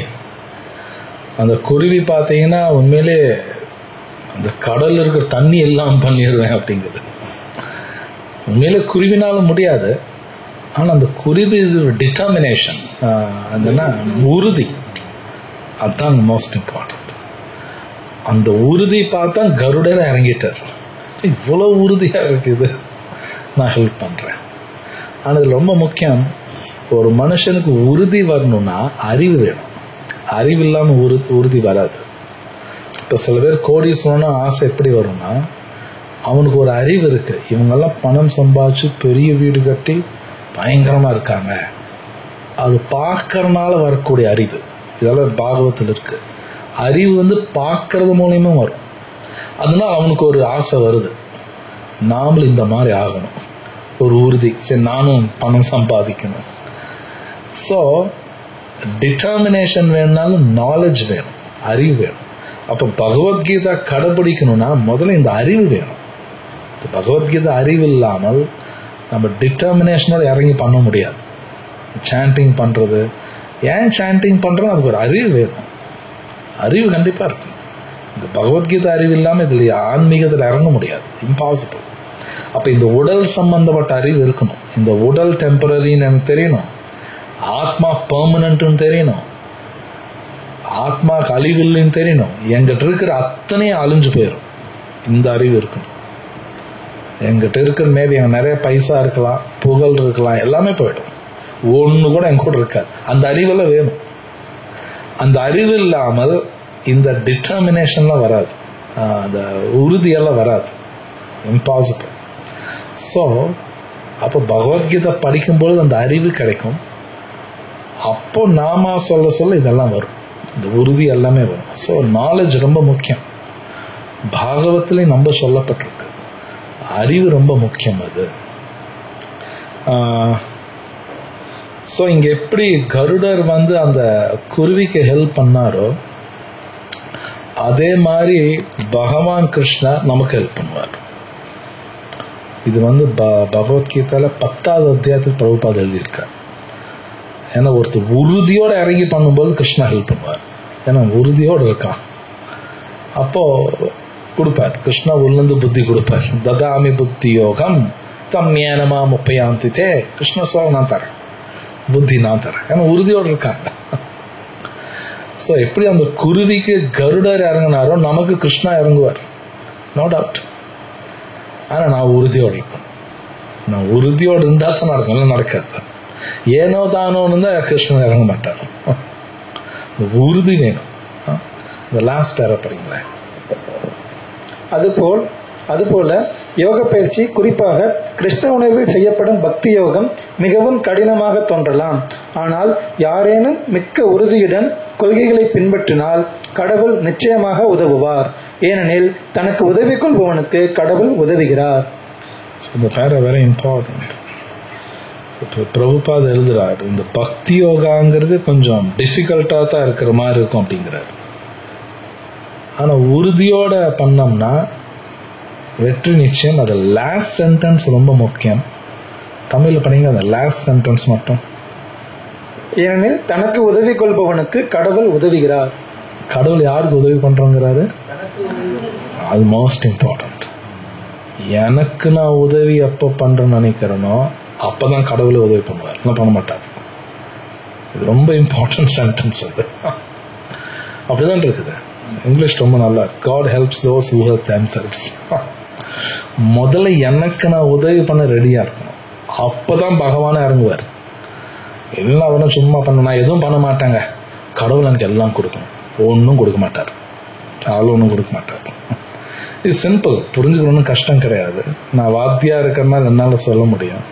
அந்த குருவி பார்த்தீங்கன்னா உண்மையிலே அந்த கடல் இருக்கிற தண்ணி எல்லாம் பண்ணிடுவேன் அப்படிங்கிறது. உண்மையிலே குருவினாலும் முடியாது. ஆனால் அந்த குருவி டிட்டர்மினேஷன், அந்த உறுதி, அதுதான் மோஸ்ட் இம்பார்ட்டன்ட். அந்த உறுதி பார்த்தா கருடனை இறங்கிட்டார். இவ்வளவு உறுதியாக இருக்குது, நான் ஹெல்ப் பண்ணுறேன். ஆனால் இது ரொம்ப முக்கியம். ஒரு மனுஷனுக்கு உறுதி வரணும்னா அறிவு வேணும். அறிவு இல்லாமல் உறுதி வராது. இப்போ சில பேர் கோடீஸ்வரனும் ஆசை எப்படி வரும்னா, அவனுக்கு ஒரு அறிவு இருக்கு. இவங்கெல்லாம் பணம் சம்பாதிச்சு பெரிய வீடு கட்டி பயங்கரமாக இருக்காங்க. அது பார்க்கறதுனால வரக்கூடிய அறிவு. இதெல்லாம் பாகவத்தில் இருக்கு. அறிவு வந்து பார்க்கறது மூலியமா வரும். அதனால அவனுக்கு ஒரு ஆசை வருது, நாமளும் இந்த மாதிரி ஆகணும். ஒரு உறுதி, சரி நானும் பணம் சம்பாதிக்கணும். ஸோ டிட்டர்மினேஷன் வேணும்னாலும் நாலேஜ் வேணும், அறிவு வேணும். அப்போ பகவத்கீதா கடைபிடிக்கணும்னா முதல்ல இந்த அறிவு வேணும். பகவத்கீதா அறிவு இல்லாமல் நம்ம டிட்டர்மினேஷனோட இறங்கி பண்ண முடியாது. சாண்டிங் பண்றது, ஏன் சாண்டிங் பண்றோம், அதுக்கு ஒரு அறிவு வேணும். அறிவு கண்டிப்பா இருக்கும். இந்த பகவத்கீதா அறிவு இல்லாமல் இதுல ஆன்மீகத்தில் இறங்க முடியாது, இம்பாசிபிள். அப்ப இந்த உடல் சம்பந்தப்பட்ட அறிவு இருக்கணும். இந்த உடல் டெம்பரரின்னு எனக்கு தெரியணும், ஆத்மா பெர்மனன்ட்னு தெரியணும், ஆத்மா அழிவில்லைன்னு தெரியணும். எங்கிட்ட இருக்கிற அத்தனையும் அழிஞ்சு போயிடும். இந்த அறிவு இருக்கணும். எங்கிட்ட இருக்கிற மேபி எங்க நிறைய பைசா இருக்கலாம், புகழ் இருக்கலாம், எல்லாமே போயிடும். ஒண்ணு கூட எங்க கூட இருக்காது. அந்த அறிவெல்லாம் வேணும். அந்த அறிவு இல்லாமல் இந்த டிட்டர்மினேஷன்லாம் வராது, அந்த உறுதியெல்லாம் வராது, இம்பாசிபிள். ஸோ அப்போ பகவத்கீதை படிக்கும்போது அந்த அறிவு கிடைக்கும். அப்போ நாம சொல்ல இதெல்லாம் வரும், இந்த உறுதி எல்லாமே வரும். ஸோ நாலேஜ் ரொம்ப முக்கியம். பாகவத்திலே நம்ம சொல்லப்பட்டிருக்கு, அறிவு ரொம்ப முக்கியம். அது ஸோ இங்க எப்படி கருடர் வந்து அந்த குருவிக்கு ஹெல்ப் பண்ணாரோ, அதே மாதிரி பகவான் கிருஷ்ணர் நமக்கு ஹெல்ப் பண்ணுவார். இது வந்து பகவத்கீதால 10வது அத்தியாயத்தில் பிரபுபாத் எழுதியிருக்கார். ஏன்னா ஒருத்தர் உறுதியோட இறங்கி பண்ணும்போது கிருஷ்ணா ஹெல்ப் பண்ணுவார். ஏன்னா உறுதியோடு இருக்கான், அப்போ கொடுப்பார். கிருஷ்ணா உள்ளந்து புத்தி கொடுப்பார். ததாமி புத்தி யோகம் தம் ஞானமா முப்பையாந்தித்தே. கிருஷ்ண சொல்ல நான் தரேன், புத்தி நான் தரேன். ஏன்னா உறுதியோடு இருக்காங்க. ஸோ எப்படி அந்த குருவிக்கு கருடர் இறங்கினாரோ நமக்கு கிருஷ்ணா இறங்குவார், நோ டவுட். ஆனா நான் உறுதியோடு இருக்கணும். நான் உறுதியோடு இருந்தா தான் நடக்கும், இல்லை நடக்காது. ஏனோ தானோன்னு தான் கிருஷ்ணன் இறங்க மாட்டார். உறுதி வேணும். இந்த லாஸ்ட் பேரா படிங்களேன். அதுபோல யோக பயிற்சி, குறிப்பாக கிருஷ்ண உணர்வில் செய்யப்படும் பக்தி யோகம் மிகவும் கடினமாக தோன்றலாம். ஆனால் யாரேனும் மிக்க உறுதியுடன் கொள்கைகளை பின்பற்றினால் கடவுள் நிச்சயமாக உதவுவார். ஏனெனில் தனக்கு உதவி கொள்பவனுக்கு கடவுள் உதவுகிறார். இந்த பேரா வெரி இம்பார்ட்டன்ட். பிரபுபாத் எழுதுறாரு, இந்த பக்தி யோகாங்கிறது கொஞ்சம் டிஃபிகல்ட்டா தான் இருக்கிற மாதிரி இருக்கும் அப்படிங்கிறாரு. ஆனா உறுதியோட பண்ணோம்னா வெற்றி நிச்சயம். அது லாஸ்ட் சென்டென்ஸ் ரொம்ப முக்கியம். தமிழ்ல பண்ணீங்க அந்த லாஸ்ட் சென்டென்ஸ் மட்டும். ஏனெனில் தனக்கு உதவி கொள்பவனுக்கு கடவுள் உதவுகிறார். கடவுள் யாருக்கு உதவி பண்றோங்கிறாரு? அது மோஸ்ட் இம்பார்ட்டன்ட். எனக்கு நான் உதவி எப்போ பண்றேன்னு நினைக்கிறேனோ அப்பதான் கடவுளை உதவி பண்ணுவார், இல்லை பண்ண மாட்டார். இது ரொம்ப இம்பார்ட்டன்ட் சென்டென்ஸ். அது அப்படிதான் இருக்குது. இங்கிலீஷ் ரொம்ப நல்லா, God helps those who help themselves. முதல்ல எனக்கு நான் உதவி பண்ண ரெடியா இருக்கணும், அப்பதான் பகவானே இறங்குவார். எல்லாம் அவனும் சும்மா பண்ண, நான் எதுவும் பண்ண மாட்டேங்க, கடவுள் எனக்கு எல்லாம் கொடுக்கணும், ஒன்றும் கொடுக்க மாட்டார், ஆள் ஒன்றும் கொடுக்க மாட்டார். இது சிம்பிள், புரிஞ்சுக்கணும்னு கஷ்டம் கிடையாது. நான் வாத்தியா இருக்கிறனால என்னால் சொல்ல முடியும்.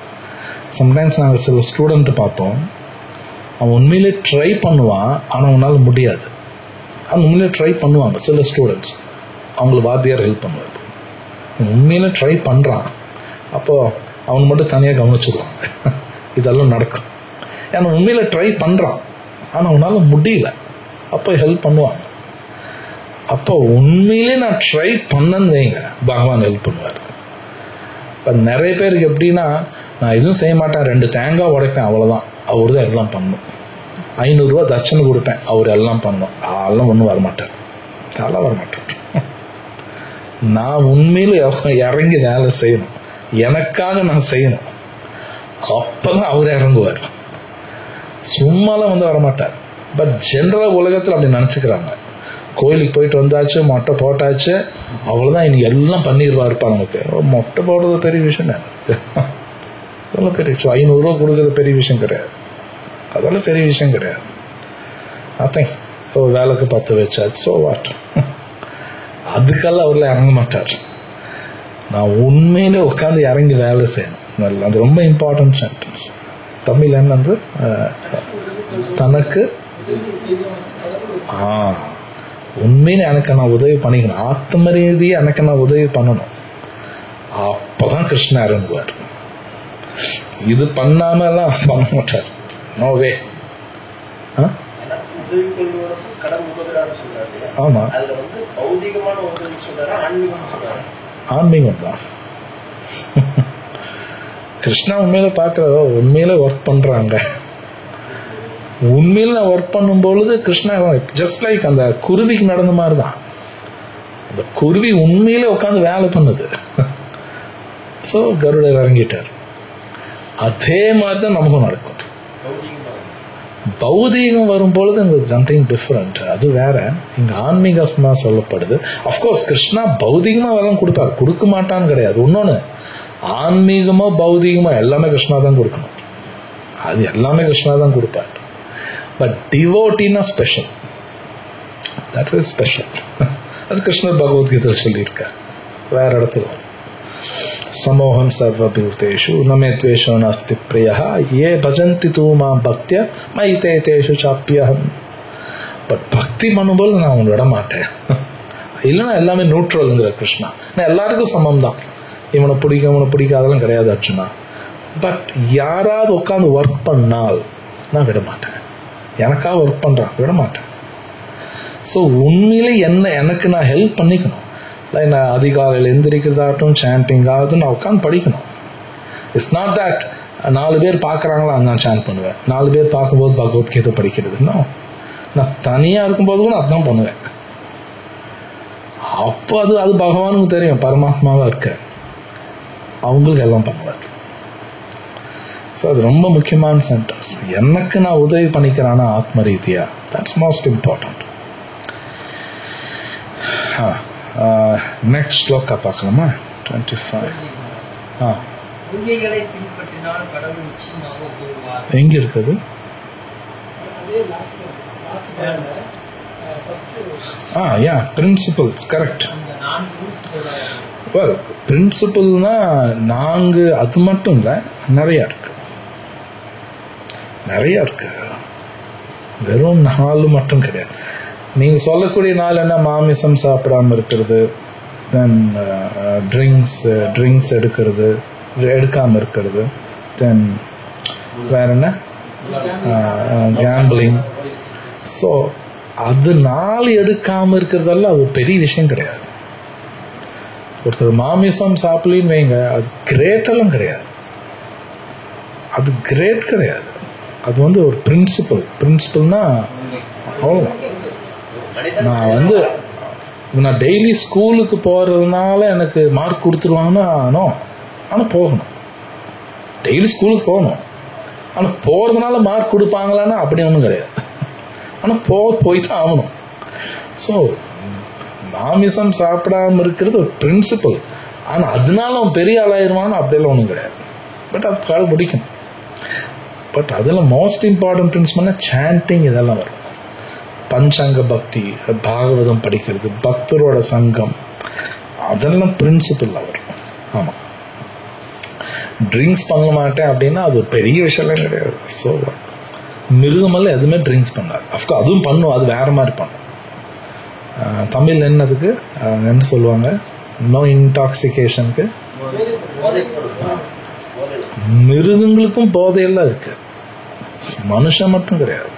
சம்டைம்ஸ் நாங்கள் சில ஸ்டூடெண்ட் பார்ப்போம், அவன் உண்மையிலே ட்ரை பண்ணுவான், ஆனால் அவனால் முடியாது. அவங்க உண்மையிலே ட்ரை பண்ணுவாங்க. சில ஸ்டூடெண்ட்ஸ் அவங்களுக்கு வாத்தியார் ஹெல்ப் பண்ணுவார். உண்மையிலே ட்ரை பண்ணுறான், அப்போ அவங்க மட்டும் தனியாக கவனிச்சுடுவாங்க. இதெல்லாம் நடக்கும். ஏன்னா உண்மையில ட்ரை பண்ணுறான், ஆனால் அவனால முடியல, அப்போ ஹெல்ப் பண்ணுவாங்க. அப்போ உண்மையிலே நான் ட்ரை பண்ணன்னு வைங்க, பகவான் ஹெல்ப் பண்ணுவார். இப்போ நிறைய பேருக்கு எப்படின்னா, நான் எதுவும் செய்ய மாட்டேன், 2 தேங்காய் உடைப்பேன், அவ்வளோதான், அவர் தான் எல்லாம் பண்ணணும். 500 ரூபா தட்சணை கொடுப்பேன், அவர் எல்லாம் பண்ணணும், அதெல்லாம் ஒன்றும் வரமாட்டார், அதெல்லாம் வரமாட்டார். நான் உண்மையில இறங்கி வேலை செய்யணும், எனக்காக நான் செய்யணும், அப்பதான் அவர் இறங்குவார். சும்மாலாம் வந்து வரமாட்டார். பட் ஜென்ரலா உலகத்தில் அப்படி நினைச்சுக்கிறாங்க. கோயிலுக்கு போயிட்டு வந்தாச்சு, மொட்டை போட்டாச்சு, அவ்வளவுதான், இன்னைக்கு எல்லாம் பண்ணிடுவாருப்பா. நமக்கு மொட்டை போடுறது பெரிய விஷயம், அதெல்லாம் பெரிய விஷயம். 500 ரூபா கொடுக்கறது பெரிய விஷயம் கிடையாது, அதெல்லாம் பெரிய விஷயம் கிடையாது. நத்திங். வேலைக்கு 10 வச்சாச்சு, சோ வாட். அதுக்கெல்லாம் அவர்ல இறங்க மாட்டார். நான் உண்மையிலே உட்காந்து இறங்கி வேலை செய்யணும். அது ரொம்ப இம்பார்ட்டன்ட் சென்டென்ஸ். தமிழ் என்னது? தனக்கு உண்மையில எனக்கு நான் உதவி பண்ணிக்கணும், ஆத்ம ரீதியா எனக்கு நான் உதவி பண்ணணும், அப்பதான் கிருஷ்ணன் இறங்குவார். இது பண்ணாம எல்லாம் பண்ண மாட்டார். நோவே. ஆமா, ஆன்மீகம் தான். கிருஷ்ணா உண்மையில பாக்குற, உண்மையில ஒர்க் பண்றாங்க. உண்மையில நான் ஒர்க் பண்ணும் பொழுது கிருஷ்ணா ஜஸ்ட் லைக் அந்த குருவிக்கு நடந்த மாதிரிதான். அந்த குருவி உண்மையில உட்காந்து வேலை பண்ணுது. சோ கருடர் இறங்கிட்டார். அதே மாதிரிதான் நமக்கும் நடக்கும். பௌதீகம் வரும்பொழுது சம்திங் டிஃபரெண்ட், அது வேற. இங்க ஆன்மீகமா சொல்லப்படுது. அப்கோர்ஸ் கிருஷ்ணா பௌதீகமா எல்லாம் கொடுப்பாரு, கொடுக்க மாட்டான்னு கிடையாது. இன்னொன்னு, ஆன்மீகமோ பௌதீகமோ எல்லாமே கிருஷ்ணா தான் கொடுக்கணும், அது எல்லாமே கிருஷ்ணா தான் கொடுப்பார். பட் டிவோட்டினா ஸ்பெஷல், தட் இஸ் ஸ்பெஷல். அது கிருஷ்ணர் பகவத்கீதை சொல்லியிருக்கார் வேற இடத்துல. சமோகம் சர்வபூதேஷு நமே த்வேஷோ நாஸ்தி ப்ரியஹ ஏ பஜந்தி தூ மாம் பக்த்யா மயி தே தேஷு சாப்யஹம். பட் பக்தி பண்ணும்போது நான் அவங்களை விட மாட்டேன். இல்லைன்னா எல்லாமே நியூட்ரல்ங்கிற கிருஷ்ணா. நான் எல்லாருக்கும் சமம் தான், இவனை பிடிக்கும் இவனை பிடிக்காதெல்லாம் கிடையாது அர்ஜுனா. பட் யாராவது உட்காந்து ஒர்க் பண்ணால் நான் விட மாட்டேன், எனக்காக ஒர்க் பண்றான், விட மாட்டேன். ஸோ உண்மையிலே எனக்கு நான் ஹெல்ப் பண்ணிக்கணும். நான் அதிகாலையில் எந்திரிக்கிறதாகட்டும், சாண்டிங் ஆகட்டும், நான் உட்காந்து படிக்கணும். இட்ஸ் நாட் தட் 4 பேர் பார்க்குறாங்களா நான் சாண்ட் பண்ணுவேன், 4 பேர் பார்க்கும்போது பகவத்கீதை படிக்கிறது. நான் தனியாக இருக்கும்போது கூட அதுதான் பண்ணுவேன். அப்போ அது பகவானுக்கு தெரியும், பரமாத்மாவா இருக்க, அவங்களுக்கு எல்லாம் பண்ணுவார். ஸோ அது ரொம்ப முக்கியமான சென்டென்ஸ். எனக்கு நான் உதவி பண்ணிக்கிறானா ஆத்ம ரீதியா, that's most important. Next shloka பார்க்கலாமா? 25. கொள்கைகளை பின்பற்றினால் கடவுள் நிச்சயமாக உதவுவார். எங்க இருக்குது? Principles correct. பிரின்சிபல்னா அது மட்டும் இல்ல, நிறைய இருக்கு. வெறும் 4 மட்டும் கிடையாது. நீங்க சொல்லக்கூடிய 4 என்ன? மாமிசம் சாப்பிடாம இருக்கிறது, தென் ட்ரிங்க்ஸ் எடுக்காம இருக்கிறது, தென் வேற என்ன, கேம்பிளிங். ஸோ அது 4 எடுக்காம இருக்கிறதெல்லாம் அது பெரிய விஷயம் கிடையாது. ஒருத்தர் மாமிசம் சாப்பிடலின்னு வைங்க, அது கிரேட் எல்லாம் கிடையாது. அது கிரேட் கிடையாது. அது ஒரு பிரின்சிபல்னா அவ்வளவுதான். நான் டெய்லி ஸ்கூலுக்கு போறதுனால எனக்கு மார்க் கொடுத்துருவாங்கன்னா ஆனா போகணும். டெய்லி ஸ்கூலுக்கு போகணும். ஆனா போறதுனால மார்க் கொடுப்பாங்களான்னா அப்படி ஒன்றும் கிடையாது. ஆனா போய் தான் ஆகணும். ஸோ மாமிசம் சாப்பிடாம இருக்கிறது ஒரு பிரின்சிபல். ஆனா அதனால அவன் பெரிய ஆளாயிருவான்னு அப்படியெல்லாம் ஒன்றும் கிடையாது. பட் அது கடைபிடிக்கணும். பட் அதில் மோஸ்ட் இம்பார்ட்டன்ட் பிரின்சிபல்னா சாண்டிங், இதெல்லாம் வரும். பஞ்சாங்க பக்தி, பாகவதம் படிக்கிறது, பக்தரோட சங்கம், அதெல்லாம் பிரின்சிபல் வரும். ஆமா, ட்ரிங்க்ஸ் பண்ண மாட்டேன் அப்படின்னா அது ஒரு பெரிய விஷயம் கிடையாது. ஸோ மிருகமெல்லாம் எதுவுமே ட்ரிங்க்ஸ் பண்ணாது. அஃப்கோர்ஸ் அதுவும் பண்ணும், அது வேற மாதிரி பண்ணும். தமிழ் என்னதுக்கு என்ன சொல்லுவாங்க? நோ இன்டாக்சிகேஷனுக்கு. மிருகங்களுக்கும் போதையெல்லாம் இருக்கு, மனுஷன் மட்டும் கிடையாது.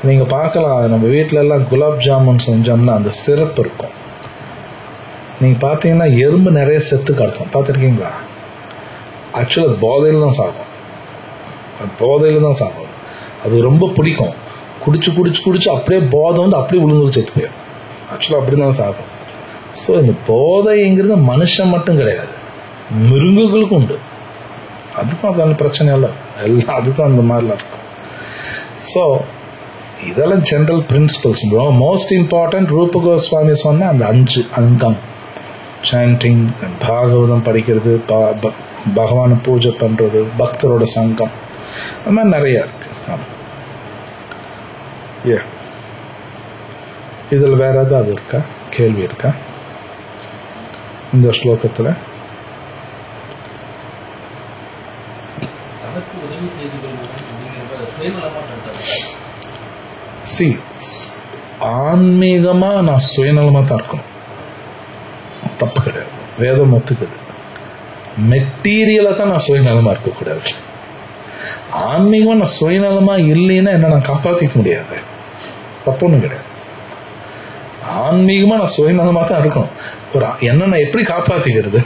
நீங்க பார்க்கலாம், நம்ம வீட்டுல எல்லாம் குலாப் ஜாமுன் செஞ்சோம்னா அந்த சிறப்பு இருக்கும். நீங்க பாத்தீங்கன்னா எறும்பு நிறைய செத்து கிடக்கும், பார்த்துருக்கீங்களா? ஆக்சுவலா போதையில தான் சாகும். அது ரொம்ப பிடிக்கும். குடிச்சு அப்படியே போதை அப்படியே விழுந்து செத்து போயிடும். ஆக்சுவலா அப்படிதான் சாகும். ஸோ இந்த போதைங்கிறது மனுஷன் மட்டும் கிடையாது, மிருகங்களுக்கும் உண்டு. அதுக்கும் அதான பிரச்சனை இல்லை, எல்லாம் அதுக்கும் அந்த மாதிரிலாம் இருக்கும். ஸோ இதெல்லாம் ஜெனரல் பிரின்சிபல்ஸ். மோஸ்ட் இம்பார்ட்டன்ட் ரூப கோஸ்வாமி சொன்ன அந்த 5 அங்கம், சாண்டிங், பாகவதம் படிக்கிறது, பகவானை பூஜை பண்றது, பக்தரோட சங்கம், அந்த மாதிரி நிறைய இருக்கு. இதுல வேற ஏதாவது இருக்கா? கேள்வி இருக்கா இந்த ஸ்லோகத்துல? ஆன்மீகமா நான் சுயநலமா தான் இருக்கணும், தப்பு கிடையாது. வேதம் ஒத்துக்குது. மெட்டீரியலா தான் நான் சுயநலமா இருக்கக்கூடாது. ஆன்மீகமா நான் சுயநலமா இல்லைன்னா என்ன நான் காப்பாற்றிக்க முடியாது, தப்பு ஒன்றும் கிடையாது. ஆன்மீகமா நான் சுயநலமா தான் இருக்கணும். என்ன நான் எப்படி காப்பாத்திக்கிறது?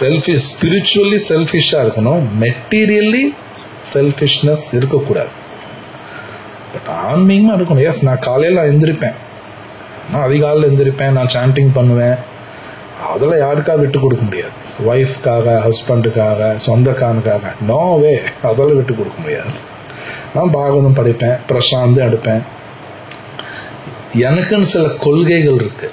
செல்ஃபிஷ், ஸ்பிரிச்சுவலி செல்ஃபிஷா இருக்கணும், மெட்டீரியல்லி செல்ஃபிஷ்னஸ் இருக்கக்கூடாது. பட் ஆன்மீகமா இருக்கணும். எஸ், நான் காலையில் எந்திரிப்பேன், நான் அதிகாலையில் எந்திரிப்பேன், நான் சாண்டிங் பண்ணுவேன், அதெல்லாம் யாருக்காக விட்டு கொடுக்க முடியாது. ஒய்ஃப்காக, ஹஸ்பண்டுக்காக, சொந்தக்காரனுக்காக, நோ வே, அதெல்லாம் விட்டு கொடுக்க முடியாது. நான் பாகவதம் படிப்பேன், பிரசாந்தி எடுப்பேன். எனக்குன்னு சில கொள்கைகள் இருக்கு,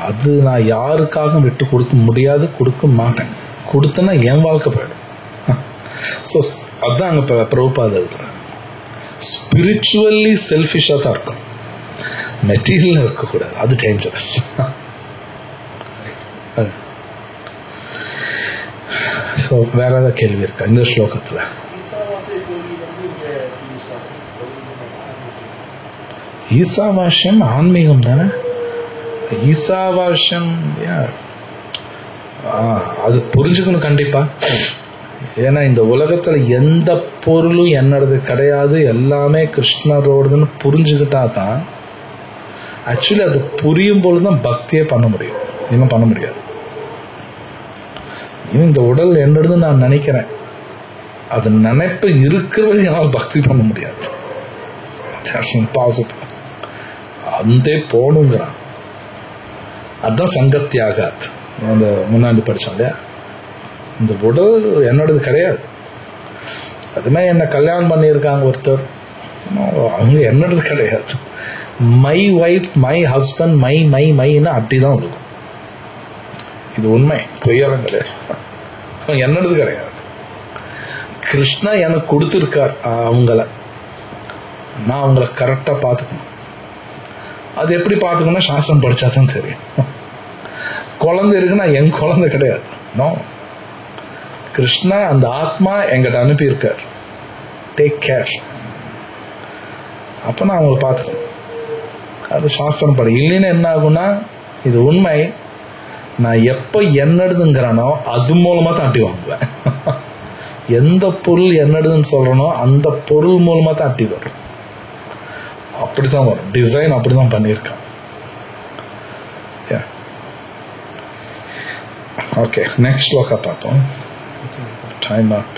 அது நான் யாருக்காக விட்டு கொடுக்க முடியாது, கொடுக்க மாட்டேன். கொடுத்தேன்னா என் வாழ்க்கை போயிடும். ஸோ அதுதான் அங்கே பிரபுபாதா இருக்கிறேன். ஸ்பிரிச்சுவல்லி செல்ஃபிஷா தான் இருக்கும், மெட்டீரியல் இருக்கக்கூடாது, அது டேஞ்சரஸ். ஸோ வேற ஏதாவது கேள்வி இருக்கா இந்த ஸ்லோகத்துல? ஈசாவாஸ்யம் ஆன்மீகம் தானே. ஈசாவாஸ்யம் அது புரிஞ்சுக்கணும் கண்டிப்பா. ஏன்னா இந்த உலகத்துல எந்த பொருளும் என்னது கிடையாது, எல்லாமே கிருஷ்ணரோடதுன்னு புரிஞ்சுக்கிட்டா தான் ஆக்சுவலி அது புரியும் பொழுதுதான் பக்தியே பண்ண முடியும், இன்னும் பண்ண முடியாது. இந்த உடல் என்னது நான் நினைக்கிறேன், அது நினைப்பு இருக்கிறது, என்னால் பக்தி பண்ண முடியாது. இம்பாசிபிள். அந்த போகணுங்கிறான். அதுதான் சங்கத்தியாகாத். அந்த முன்னாடி படிச்சோம் இல்லையா, இந்த உடல் என்னோடது கிடையாது. அதுமே என்ன கல்யாணம் பண்ணியிருக்காங்க ஒருத்தர், அவங்க என்னோடது கிடையாது. மை ஒய்ஃப், மை ஹஸ்பண்ட், மைன்னு அப்படிதான் இருக்கும். இது உண்மை, பொய்யெல்லாம் கிடையாது. என்னது கிடையாது. கிருஷ்ணா எனக்கு கொடுத்துருக்கார் அவங்கள, நான் அவங்கள கரெக்டா பார்த்துக்கணும். அது எப்படி பார்த்துக்கணும்? சாஸ்திரம் படிச்சா தான் தெரியும். குழந்தை இருக்குன்னா என் குழந்தை கிடையாது. நோ, கிருஷ்ணா அந்த ஆத்மா எங்கிட்ட அனுப்பியிருக்கார். Take care. அப்ப நான் அவங்களை பார்த்துக்கணும். அது சாஸ்திரம் படி. இல்லைன்னா என்ன ஆகும்னா, இது உண்மை, நான் எப்ப என்னடுதுங்கிறானோ அது மூலமா தான் அட்டி வாங்குவேன். எந்த பொருள் என்னடுதுன்னு சொல்றனோ அந்த பொருள் மூலமா தான் அட்டி வரும். அப்படித்தான் வரும். டிசைன் அப்படிதான் பண்ணியிருக்கான். ஓகே, நெக்ஸ்ட் ஸ்லோகா பார்ப்போம். டைம் அப்.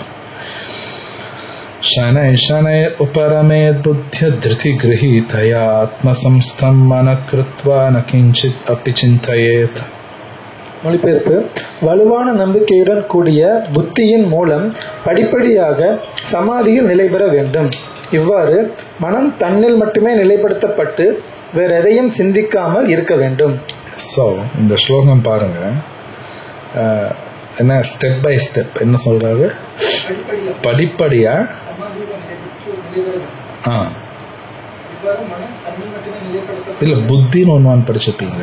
शनै शनै उपरमेत् बुद्ध्य धृति गृहीतया आत्मसंस्थं मनः कृत्वा न किञ्चित् अपि चिन्तयेत्. மொழிபெயர்ப்பு: வலுவான நம்பிக்கையுடன் கூடிய புத்தியின் மூலம் படிப்படியாக சமாதியில் நிலை பெற வேண்டும். இவ்வாறு மனம் தன்னில் மட்டுமே நிலைப்படுத்தப்பட்டு வேற எதையும் சிந்திக்காமல் இருக்க வேண்டும். ஸோ இந்த ஸ்லோகம் பாருங்க, என்ன ஸ்டெப் பை ஸ்டெப் என்ன சொல்றாரு? படிப்படியா இல்ல புத்தின்னு ஒன்னு படிச்சிருப்பீங்க.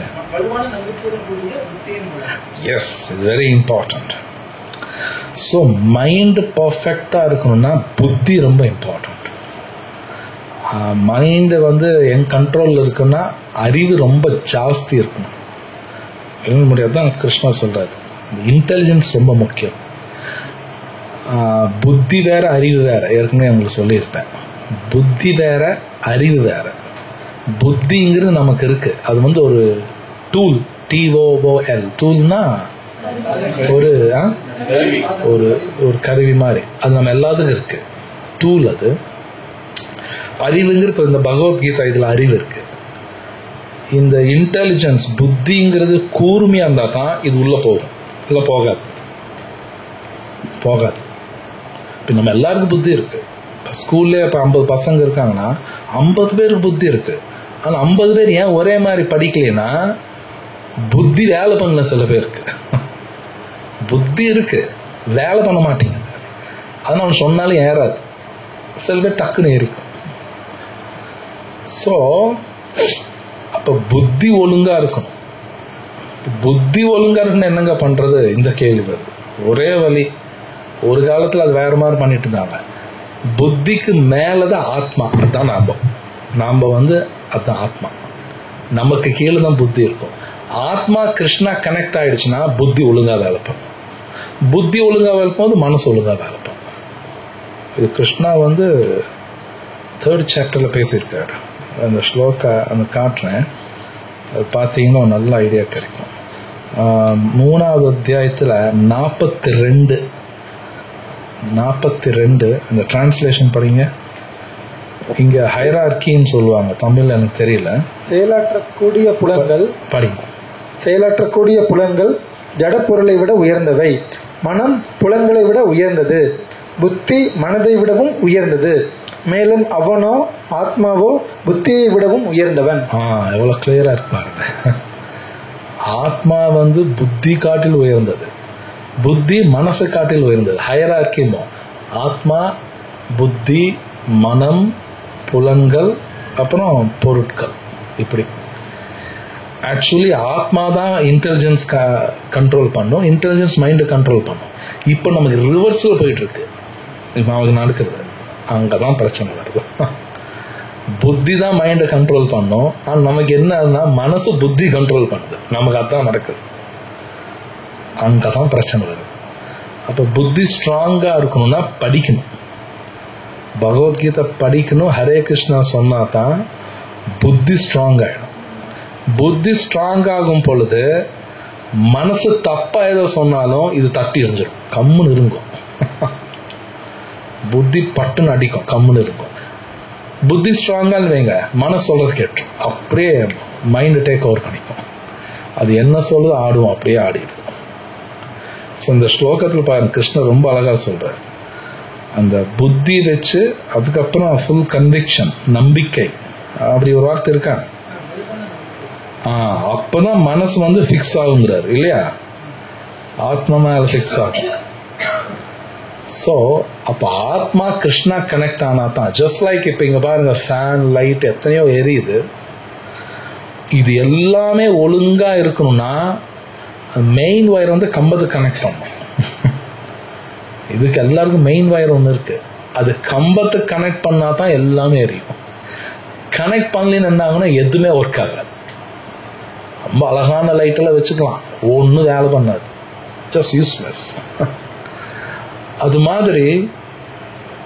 Yes, very important. So mind பர்ஃபெக்டா இருக்கணும்னா புத்தி ரொம்ப இம்பார்ட்டன்ட். மைண்ட் என் கண்ட்ரோல்ல இருக்குன்னா அறிவு ரொம்ப ஜாஸ்தி இருக்கணும். என்ன முடியாதுதான் கிருஷ்ணர் சொல்றாரு, இன்டெலிஜென்ஸ் ரொம்ப முக்கியம். புத்தி வேற அறிவு வேற. ஏற்கனவே உங்களுக்கு சொல்லியிருப்பேன், புத்தி வேற அறிவு வேற. புத்திங்கிறது நமக்கு இருக்கு, அது ஒரு டூல், TOOL. டூல்னா ஒரு ஒரு கருவி மாதிரி, அது நம்ம எல்லாத்துக்கும் இருக்கு, டூல் அது. அறிவுங்கிறது இந்த பகவத்கீதா இதுல அறிவு இருக்கு. இந்த இன்டெலிஜென்ஸ் புத்திங்கிறது கூர்மையா இருந்தா தான் இது உள்ள போகும், இல்ல போகாது. இப்ப நம்ம எல்லாருக்கும் புத்தி இருக்கு. ஸ்கூல்ல இப்ப 50 பசங்க இருக்காங்கன்னா 50 பேருக்கு புத்தி இருக்கு. ஆனா 50 பேர் ஏன் ஒரே மாதிரி படிக்கலைன்னா புத்தி வேலை பண்ணல. சில பேருக்கு புத்தி இருக்கு, வேலை பண்ண மாட்டேங்குது. அதனால சொன்னாலும் ஏறாது. சில பேர் டக்குன்னு ஏறிக்கும். சோ அப்ப புத்தி ஒழுங்கா இருக்கணும். புத்தி ஒழுங்கா இருக்குன்னு என்னங்க பண்றது? இந்த கேள்வி வருது. ஒரே வழி, ஒரு காலத்துல அது வேற மாதிரி பண்ணிட்டு இருந்தாங்க. புத்திக்கு மேலதான் ஆத்மா, அதுதான் நாம அதுதான் ஆத்மா. நமக்கு கீழே தான் புத்தி இருக்கும். ஆத்மா கிருஷ்ணா கனெக்ட் ஆயிடுச்சுன்னா புத்தி ஒழுங்கா வேலை பண்ணும். புத்தி ஒழுங்கா வேலை போது மனசு ஒழுங்கா வேலை பண்ணும். இது கிருஷ்ணா 3rd சாப்டர்ல பேசியிருக்காரு. அந்த ஸ்லோகா காட்டுறேன், அது பார்த்தீங்கன்னா ஒரு நல்ல ஐடியா கிடைக்கும். 3வது அத்தியாயத்துல 42 அந்த டிரான்ஸ்லேஷன் படிங்க. இங்க ஹைரார்கின்னு சொல்லுவாங்க, தமிழ்ல எனக்கு தெரியல. செயலாற்றக்கூடிய புலன்கள் படிங்க. செயலாற்றக்கூடிய புலன்கள் ஜட பொருளை விட உயர்ந்தவை. மனம் புலன்களை விட உயர்ந்தது. புத்தி மனதை விடவும் உயர்ந்தது. மேலும் அவனோ ஆத்மாவோ புத்தியை விடவும் உயர்ந்தவன். எவ்வளவு கிளியரா இருக்கு பாருங்க. ஆத்மா புத்தி காட்டில் உயர்ந்தது, புத்தி மனசு காட்டில் உயர்ந்தது. ஹைரார்கிமோ ஆத்மா, புத்தி, மனம், புலன்கள், அப்புறம் பொருட்கள். இப்படி ஆக்சுவலி ஆத்மா தான் இன்டெலிஜென்ஸ் கண்ட்ரோல் பண்ணும், இன்டெலிஜென்ஸ் மைண்ட் கண்ட்ரோல் பண்ணும். இப்ப நமக்கு ரிவர்ஸ்ல போயிட்டு இருக்கு. இப்ப அவருக்கு நடக்கிறது அங்கதான் பிரச்சனை வருது. புத்தி தான் மைண்டை கண்ட்ரோல் பண்ணும். ஆனா நமக்கு என்னன்னா மனசு புத்தி கண்ட்ரோல் பண்ணுது. நமக்கு அதான் நடக்குது. அங்கதான் பிரச்சனை வருது. அப்ப புத்தி ஸ்ட்ராங்கா இருக்கணும்னா படிக்கணும், பகவத்கீதை படிக்கணும், ஹரே கிருஷ்ணா சொன்னா தான் புத்தி ஸ்ட்ராங் ஆயிடும். புத்தி ஸ்ட்ராங் ஆகும் பொழுது மனசு தப்பா ஏதோ சொன்னாலும் இது தட்டி எறிஞ்சிடும், கம்முன்னு இருங்கும். புத்தி பட்டுன்னு அடிக்கும், கம்முன்னு இருக்கும். புத்தி ஸ்ட்ராங்கான்னு வைங்க, மனசு சொல்றது கேட்டுரும், அப்படியே மைண்ட் டேக் ஓவர் பண்ணிக்கும். அது என்ன சொல்றது ஆடுவோம், அப்படியே ஆடிடும். இந்த ஸ்லோகத்தில் பாருங்க, கிருஷ்ணர் ரொம்ப அழகா சொல்றாரு. அந்த புத்தி வச்சு அதுக்கப்புறம் ஃபுல் கன்விக்ஷன், நம்பிக்கை, அப்படி ஒரு வார்த்தை இருக்கா? அப்பதான் மனசு ஃபிக்ஸ் ஆகுங்கிறாரு இல்லையா? ஆத்மா மேல ஃபிக்ஸ் ஆகும். ஸோ அப்போ ஆத்மா கிருஷ்ணா கனெக்ட் ஆனா தான், ஜஸ்ட் லைக் இப்போ இங்க பாருங்க ஃபேன் லைட் எத்தனையோ எரியுது, இது எல்லாமே ஒழுங்கா இருக்கணும்னா மெயின் வயர் வந்து கம்பத்துக்கு கனெக்ட் பண்ணும். இதுக்கு எல்லாருக்கும் மெயின் வயர் ஒன்று இருக்கு, அது கம்பத்துக்கு கனெக்ட் பண்ணா தான் எல்லாமே எரியும். கனெக்ட் பண்ணலன்னு என்ன ஆகுனா எதுவுமே ஒர்க் ஆகாது. ரொம்ப அழகான லைட் எல்லாம் வச்சுக்கலாம், ஒன்றும் வேலை பண்ணாது, ஜஸ்ட் யூஸ்லெஸ். அது மாதிரி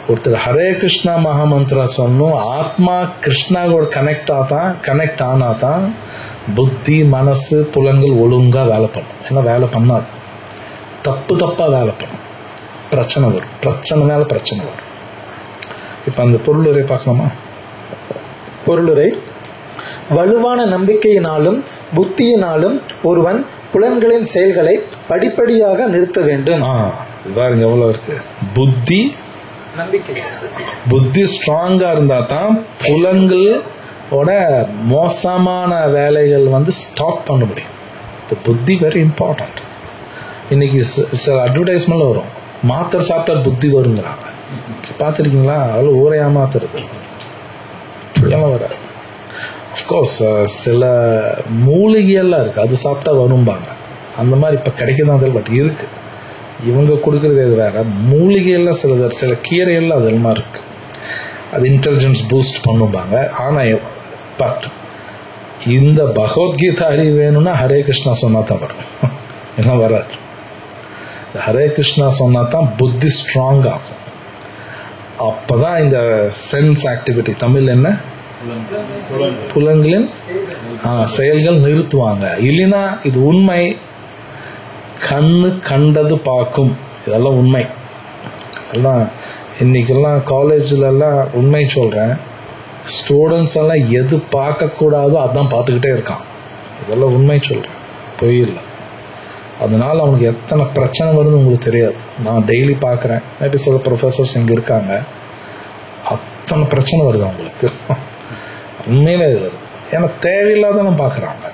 ஒருத்தர் ஹரே கிருஷ்ணா மகாமந்திரா சொன்னும், ஆத்மா கிருஷ்ணாவோட கனெக்ட் ஆனா தான் புத்தி மனசு புலங்கள் ஒழுங்கா வேலை பண்ணும். ஏன்னா வேலை பண்ணாது, தப்பா வேலை பண்ணும், பிரச்சனை வரும், பிரச்சனை மேல பிரச்சனை வரும். இப்ப அந்த பொருளுரை பார்க்கலாமா? பொருளுரை: வலுவான நம்பிக்கையினாலும் புத்தியினாலும் ஒருவன் புலன்களின் செயல்களை படிப்படியாக நிறுத்த வேண்டும். பாருங்க எவ்வளவு இருக்கு. புத்தி ஸ்ட்ராங்கா இருந்தா தான் புலன்களோட மோசமான வேலைகள் வந்து ஸ்டாப் பண்ண முடியும். புத்தி வெரி இம்பார்ட்டன்ட். இன்னைக்கு சில அட்வர்டைஸ்மெண்ட்ல வரும், மாத்திரை சாப்பிட்டா புத்தி வருங்கிறாங்க. பார்த்துருக்கீங்களா? அதுல ஊரே ஏமாத்துறது இப்படியெல்லாம் வராது. அஃப்கோர்ஸ் சில மூலிகையெல்லாம் இருக்கு, அது சாப்பிட்டா வரும்பாங்க. அந்த மாதிரி இப்ப கிடைக்கதான் தெரியல, பட் இருக்கு. இவங்க கொடுக்கறது இது வேற. மூலிகையெல்லாம் சில கீரையெல்லாம் அதெல்லாம் இருக்கு, அது இன்டெலிஜென்ஸ் பூஸ்ட் பண்ணுவாங்க. ஆனா பட் இந்த பகவத்கீதா அறிவு வேணும்னா ஹரே கிருஷ்ணா சொன்னா தான் வரும், எல்லாம் வராது. ஹரே கிருஷ்ணா சொன்னா தான் புத்தி ஸ்ட்ராங் ஆகும். அப்பதான் இந்த சென்ஸ் ஆக்டிவிட்டி, தமிழ் என்ன, புலன்களின் செயல்கள் நிறுத்துவாங்க. இல்லைன்னா இது உண்மை, கண்ணு கண்டது பார்க்கும், இதெல்லாம் உண்மை. எல்லாம் இன்னைக்கெல்லாம் காலேஜ்ல எல்லாம் உண்மை சொல்றேன், ஸ்டூடெண்ட்ஸ் எல்லாம் எது பார்க்க கூடாதோ அதான் பார்த்துக்கிட்டே இருக்கான். இதெல்லாம் உண்மை சொல்றேன், பொய் இல்லை. அதனால அவனுக்கு எத்தனை பிரச்சனை வருதுன்னு உங்களுக்கு தெரியாது. நான் டெய்லி பார்க்குறேன், மேபி சில ப்ரொஃபஸர்ஸ் இங்கே இருக்காங்க, அத்தனை பிரச்சனை வருது அவங்களுக்கு. உண்மையிலே இது வருது, ஏன்னா தேவையில்லாத பார்க்குறாங்க.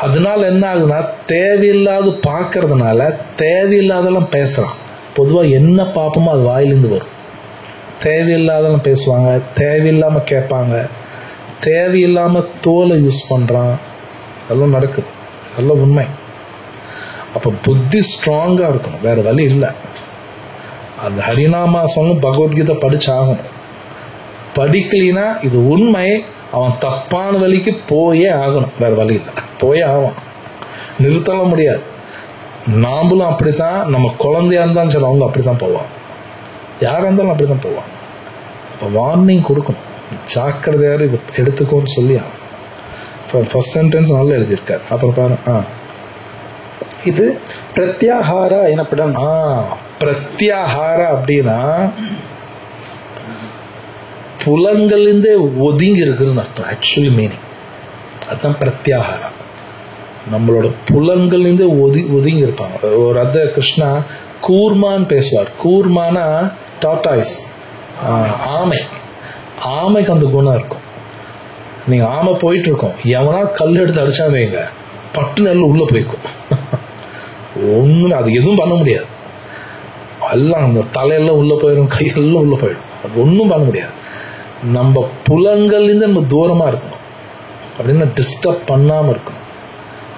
அதனால என்ன ஆகுதுன்னா, தேவையில்லாத பார்க்கறதுனால தேவையில்லாதெல்லாம் பேசுறான். பொதுவாக என்ன பார்ப்போமோ அது வாயிலிருந்து வரும். தேவையில்லாதெல்லாம் பேசுவாங்க, தேவையில்லாம கேட்பாங்க, தேவையில்லாம தோலை யூஸ் பண்றான், அதெல்லாம் நடக்குது, அதெல்லாம் உண்மை. அப்ப புத்தி ஸ்ட்ராங்கா இருக்கணும், வேற வழி இல்லை. அந்த ஹரிநாமா சொன்ன பகவத்கீதை படிச்சாகணும். படிக்கலினா இது உண்மை, அவன் தப்பான வழிக்கு போயே ஆகணும், வேற வழி இல்லை, போயே ஆவான், நிறுத்தலாம் முடியாது. நாமளும் அப்படித்தான், நம்ம குழந்தையா இருந்தாலும் சரி அவங்க அப்படித்தான் போவான், யாரா இருந்தாலும் அப்படித்தான் போவான். அப்ப வார்னிங் கொடுக்கணும், ஜாக்கிரதையாரு இது எடுத்துக்கோன்னு சொல்லி. ஃபர்ஸ்ட் சென்டென்ஸ் நல்லா எழுதியிருக்காரு. அப்புறம் பாரு, இது பிரத்யாஹாரா எனப்படும். பிரத்யாஹாரா அப்படின்னா புலன்களிலிருந்தே ஒதுங்கி இருக்குதுன்னு அர்த்தம். ஆக்சுவலி மீனிங் அதுதான் பிரத்யாஹாரா. நம்மளோட புலன்களிலிருந்து ஒதுங்கி இருப்பாங்க. ஒரு அத கிருஷ்ணா கூர்மான்னு பேசுவார். கூர்மானா டாட்டாய்ஸ், ஆமை. ஆமைக்கு அந்த குணம் இருக்கும். நீங்க ஆமை போயிட்டு இருக்கோம், எவனா கல் எடுத்து அடிச்சா வைங்க, பட்டு நெல் உள்ள போய்க்கும். ஒண்ணு அது எதுவும் பண்ண முடியாது. எல்லாம் அந்த தலையெல்லாம் உள்ள போயிடும், கையெல்லாம் உள்ள போயிடும், அது ஒன்றும் பண்ண முடியாது. நம்ம புலன்கள்லேருந்து நம்ம தூரமா இருக்கணும், அப்படின்னு டிஸ்டர்ப் பண்ணாம இருக்கணும்.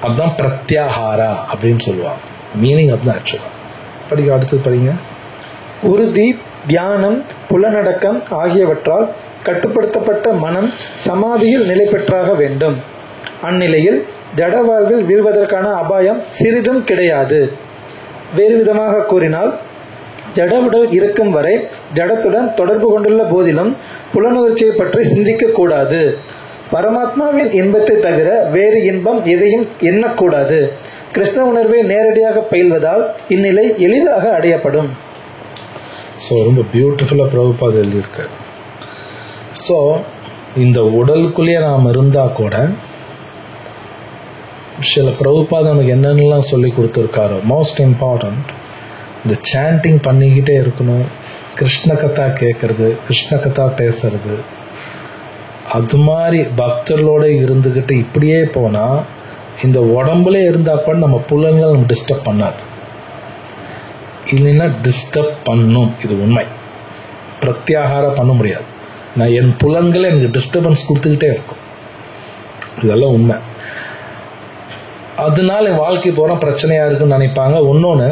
அதுதான் பிரத்யாஹாரா அப்படின்னு சொல்லுவாங்க. மீனிங் அதுதான் ஆக்சுவலா. படிக்க அடுத்தது படிங்க. உறுதி, தியானம், புலனடக்கம் ஆகியவற்றால் கட்டுப்படுத்தப்பட்ட மனம் சமாதியில் நிலை பெற்றாக வேண்டும். அந்நிலையில் ஜட வாழ்வில் வீழ்வதற்கான அபாயம் சிறிதும் கிடையாது. வேறு விதமாக கூறினால், ஜடவுடல் இருக்கும் வரை ஜடத்துடன் தொடர்பு கொண்டுள்ள போதிலும் புலனுணர்ச்சியை பற்றி சிந்திக்க கூடாது. பரமாத்மாவின் இன்பத்தை தவிர வேறு இன்பம் எதையும் எண்ணக்கூடாது. கிருஷ்ண உணர்வை நேரடியாக பயில்வதால் இந்நிலை எளிதாக அடையப்படும். ரொம்ப பியூட்டிஃபுல்லா பிரபுபாத் எழுதியிருக்காரு. ஸோ இந்த உடலுக்குள்ளேயே நாம் இருந்தா கூட சில பிரபுபாத் நமக்கு என்னென்னலாம் சொல்லி கொடுத்துருக்காரோ, மோஸ்ட் இம்பார்ட்டன்ட் இந்த சாண்டிங் பண்ணிக்கிட்டே இருக்கணும், கிருஷ்ண கதா கேட்கறது, கிருஷ்ண கதா பேசுறது. அது மாதிரி பக்தர்களோட இருந்துகிட்டு இப்படியே போனா இந்த உடம்புல இருந்தா கூட நம்ம புலன்கள் நம்ம டிஸ்டர்ப் பண்ணாது, இல்லைன்னா டிஸ்டர்ப் பண்ணும். இது உண்மை. பிரத்யாகாரம் பண்ண முடியாது. நான் என் புலன்களை எனக்கு டிஸ்டர்பன்ஸ் கொடுத்துக்கிட்டே இருக்கும். இதெல்லாம் உண்மை. அதனால என் வாழ்க்கை போற பிரச்சனையா இருக்குன்னு நினைப்பாங்க. இன்னொன்னு,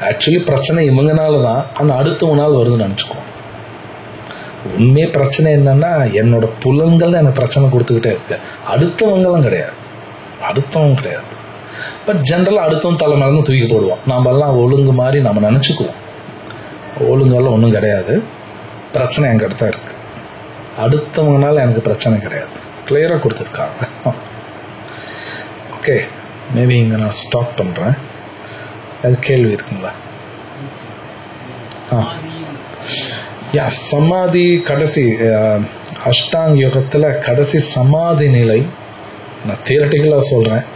ஆக்சுவலி பிரச்சனை இவங்கனால தான், ஆனால் அடுத்தவங்கனால வருதுன்னு நினைச்சுக்குவோம். உண்மையே பிரச்சனை என்னன்னா, என்னோட புலன்கள் தான் எனக்கு பிரச்சனை கொடுத்துக்கிட்டே இருக்கு, அடுத்தவங்களும் கிடையாது. பட் ஜென்ரலா அடுத்தவங்க தலை மேலே தூக்கி போடுவோம். நாம எல்லாம் ஒழுங்கு மாதிரி நம்ம நினைச்சுக்குவோம். ஒழுங்கெல்லாம் ஒன்றும் கிடையாது. பிரச்சனை என்கிட்ட தான் இருக்கு, அடுத்தவங்கனால எனக்கு பிரச்சனை கிடையாது. கிளியரா கொடுத்துருக்காங்க. ஓகே, மேபி இங்க நான் ஸ்டாப் பண்றேன். அது கேள்வி இருக்குங்களா? சமாதி கடைசி அஷ்டாங்க யோகத்துல கடைசி சமாதி நிலை, நான் தியரட்டிக்கலா சொல்றேன்,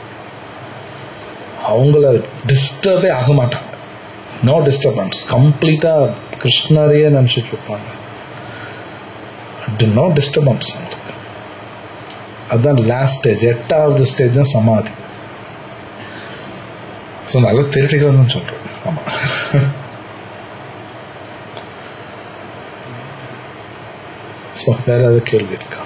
அவங்கள டிஸ்டர்பே ஆக மாட்டாங்க. நோ டிஸ்டர்பன்ஸ், கம்ப்ளீட்டா கிருஷ்ணரையே நினைச்சிட்டு இருப்பாங்க. No disturbance. அதுதான் லாஸ்ட் ஸ்டேஜ், 8வது ஸ்டேஜ் தான் சமாதி. ஸோ நல்ல தியரட்டிக்கல் சொல்றேன். ஆமா. ஸோ வேற ஏதாவது கேள்வி இருக்கா?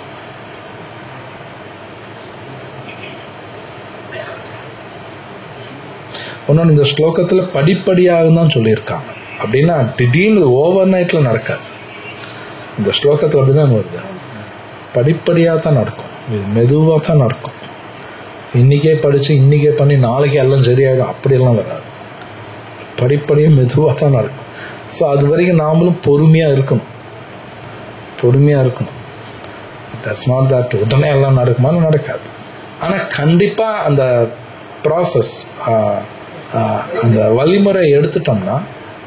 ஒன்னும் இந்த ஸ்லோகத்துல படிப்படியாக தான் சொல்லியிருக்காங்க. அப்படின்னா திடீர்னு ஓவர் நைட்ல நடக்காது. இந்த ஸ்லோகத்துல அப்படிதான் வருது, படிப்படியாக தான் நடக்கும், இது மெதுவாக தான் நடக்கும். இன்னைக்கே படிச்சு இன்னைக்கே பண்ணி நாளைக்கு எல்லாம் சரியாகும் அப்படியெல்லாம் வராது. படிப்படியாக மெதுவாக தான் நடக்கும். ஸோ அது வரைக்கும் நாமளும் பொறுமையா இருக்கணும். தட்ஸ் நாட் தட் உடனே எல்லாம் நடக்குமான்னு நடக்காது. ஆனா கண்டிப்பா அந்த ப்ராசஸ், அந்த வழிமுறை எடுத்துட்டோம்னா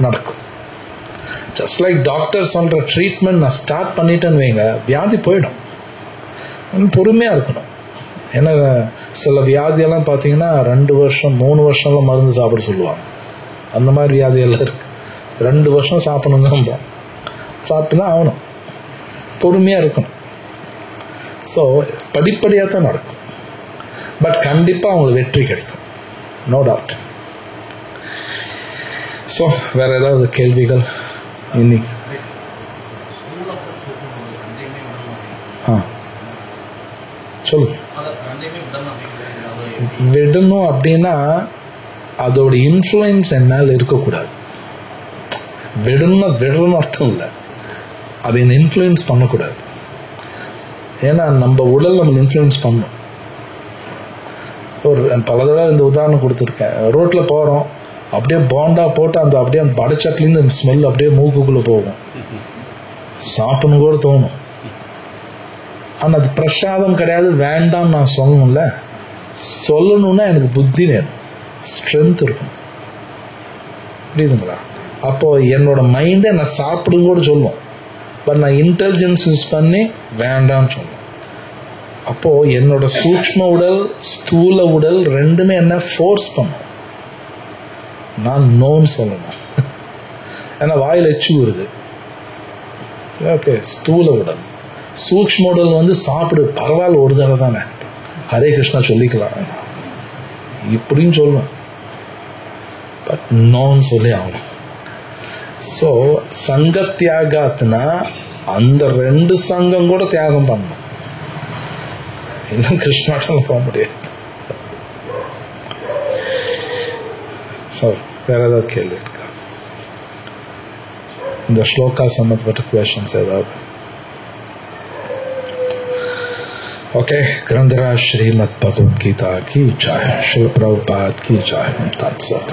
நடக்கும். ஜஸ்ட் லைக் டாக்டர் சொல்ற ட்ரீட்மெண்ட் நான் ஸ்டார்ட் பண்ணிட்டேன்னு வைங்க, வியாதி போயிடும். பொறுமையா இருக்கணும். ஏன்னா சில வியாதியெல்லாம் பார்த்தீங்கன்னா 2 வருஷம் 3 வருஷம்லாம் மருந்து சாப்பிட சொல்லுவாங்க. அந்த மாதிரி வியாதியெல்லாம் இருக்கு. 2 வருஷம் சாப்பிடணுங்க, சாப்பிட்டு தான் ஆகணும். பொறுமையா இருக்கணும். ஸோ படிப்படியாக தான் நடக்கும். பட் கண்டிப்பா அவங்களுக்கு வெற்றி கிடைக்கும், நோ டவுட். ஸோ வேற ஏதாவது கேள்விகள் இன்னைக்கு? சொல்லு. விடணும் அப்படின்னா அதோட இன்ஃப்ளூயன்ஸ் என் மேல இருக்கக்கூடாது. விடணும் அர்த்தம் இல்லை, அதை என்ன இன்ஃப்ளூயன்ஸ் பண்ணக்கூடாது. ஏன்னா நம்ம உடல் நம்ம இன்ஃப்ளூயன்ஸ் பண்ணும். ஒரு பல தடவை இந்த உதாரணம் கொடுத்துருக்கேன். ரோட்ல போறோம், அப்படியே போண்டா போட்டு அந்த அப்படியே படைச்சட்லேருந்து ஸ்மெல் அப்படியே மூக்குக்குள்ள போகும், சாப்பிடணும் கூட தோணும். ஆனா அது பிரசாதம் கிடையாது, வேண்டாம் நான் சொல்லணும்ல. சொல்லணும்னா எனக்கு புத்தி வேணும், ஸ்ட்ரென்த் இருக்கணும். புரியுதுங்களா? அப்போ என்னோட மைண்டை நான் சாப்பிடுங்க கூட சொல்லுவோம், பட் நான் இன்டெலிஜென்ஸ் யூஸ் பண்ணி வேண்டாம்னு சொல்லுவேன். அப்போ என்னோட சூக்ஷ்ம உடல் ஸ்தூல உடல் ரெண்டுமே என்ன ஃபோர்ஸ் பண்ணும், நான் நோன்னு சொல்லணும். ஏன்னா வாயில் எச்சு வருது. ஓகே, ஸ்தூல உடல். சூக்ஷ்ம உடல் சாப்பிடு, பரவாயில்ல ஒரு தடவை தானே, ஹரே கிருஷ்ணா சொல்லிக்கலாம் இப்படின்னு சொல்லுவேன், பட் நோன்னு சொல்லி ஆகணும். ஸோ சங்க தியாகத்துனா அந்த 2 சங்கம் கூட தியாகம் பண்ணணும், இன்னும் கிருஷ்ணாட்டம் போக முடியாது. ஸோ வேற ஏதாவது கேள்வி இருக்கா? இந்த ஸ்லோகா சம்பந்தப்பட்ட क्वेश्चंस ஏதாவது? ओके, ग्रंथराज श्रीमद् भगवद गीता की जय, श्री प्रभुपाद की जय। तत्सत।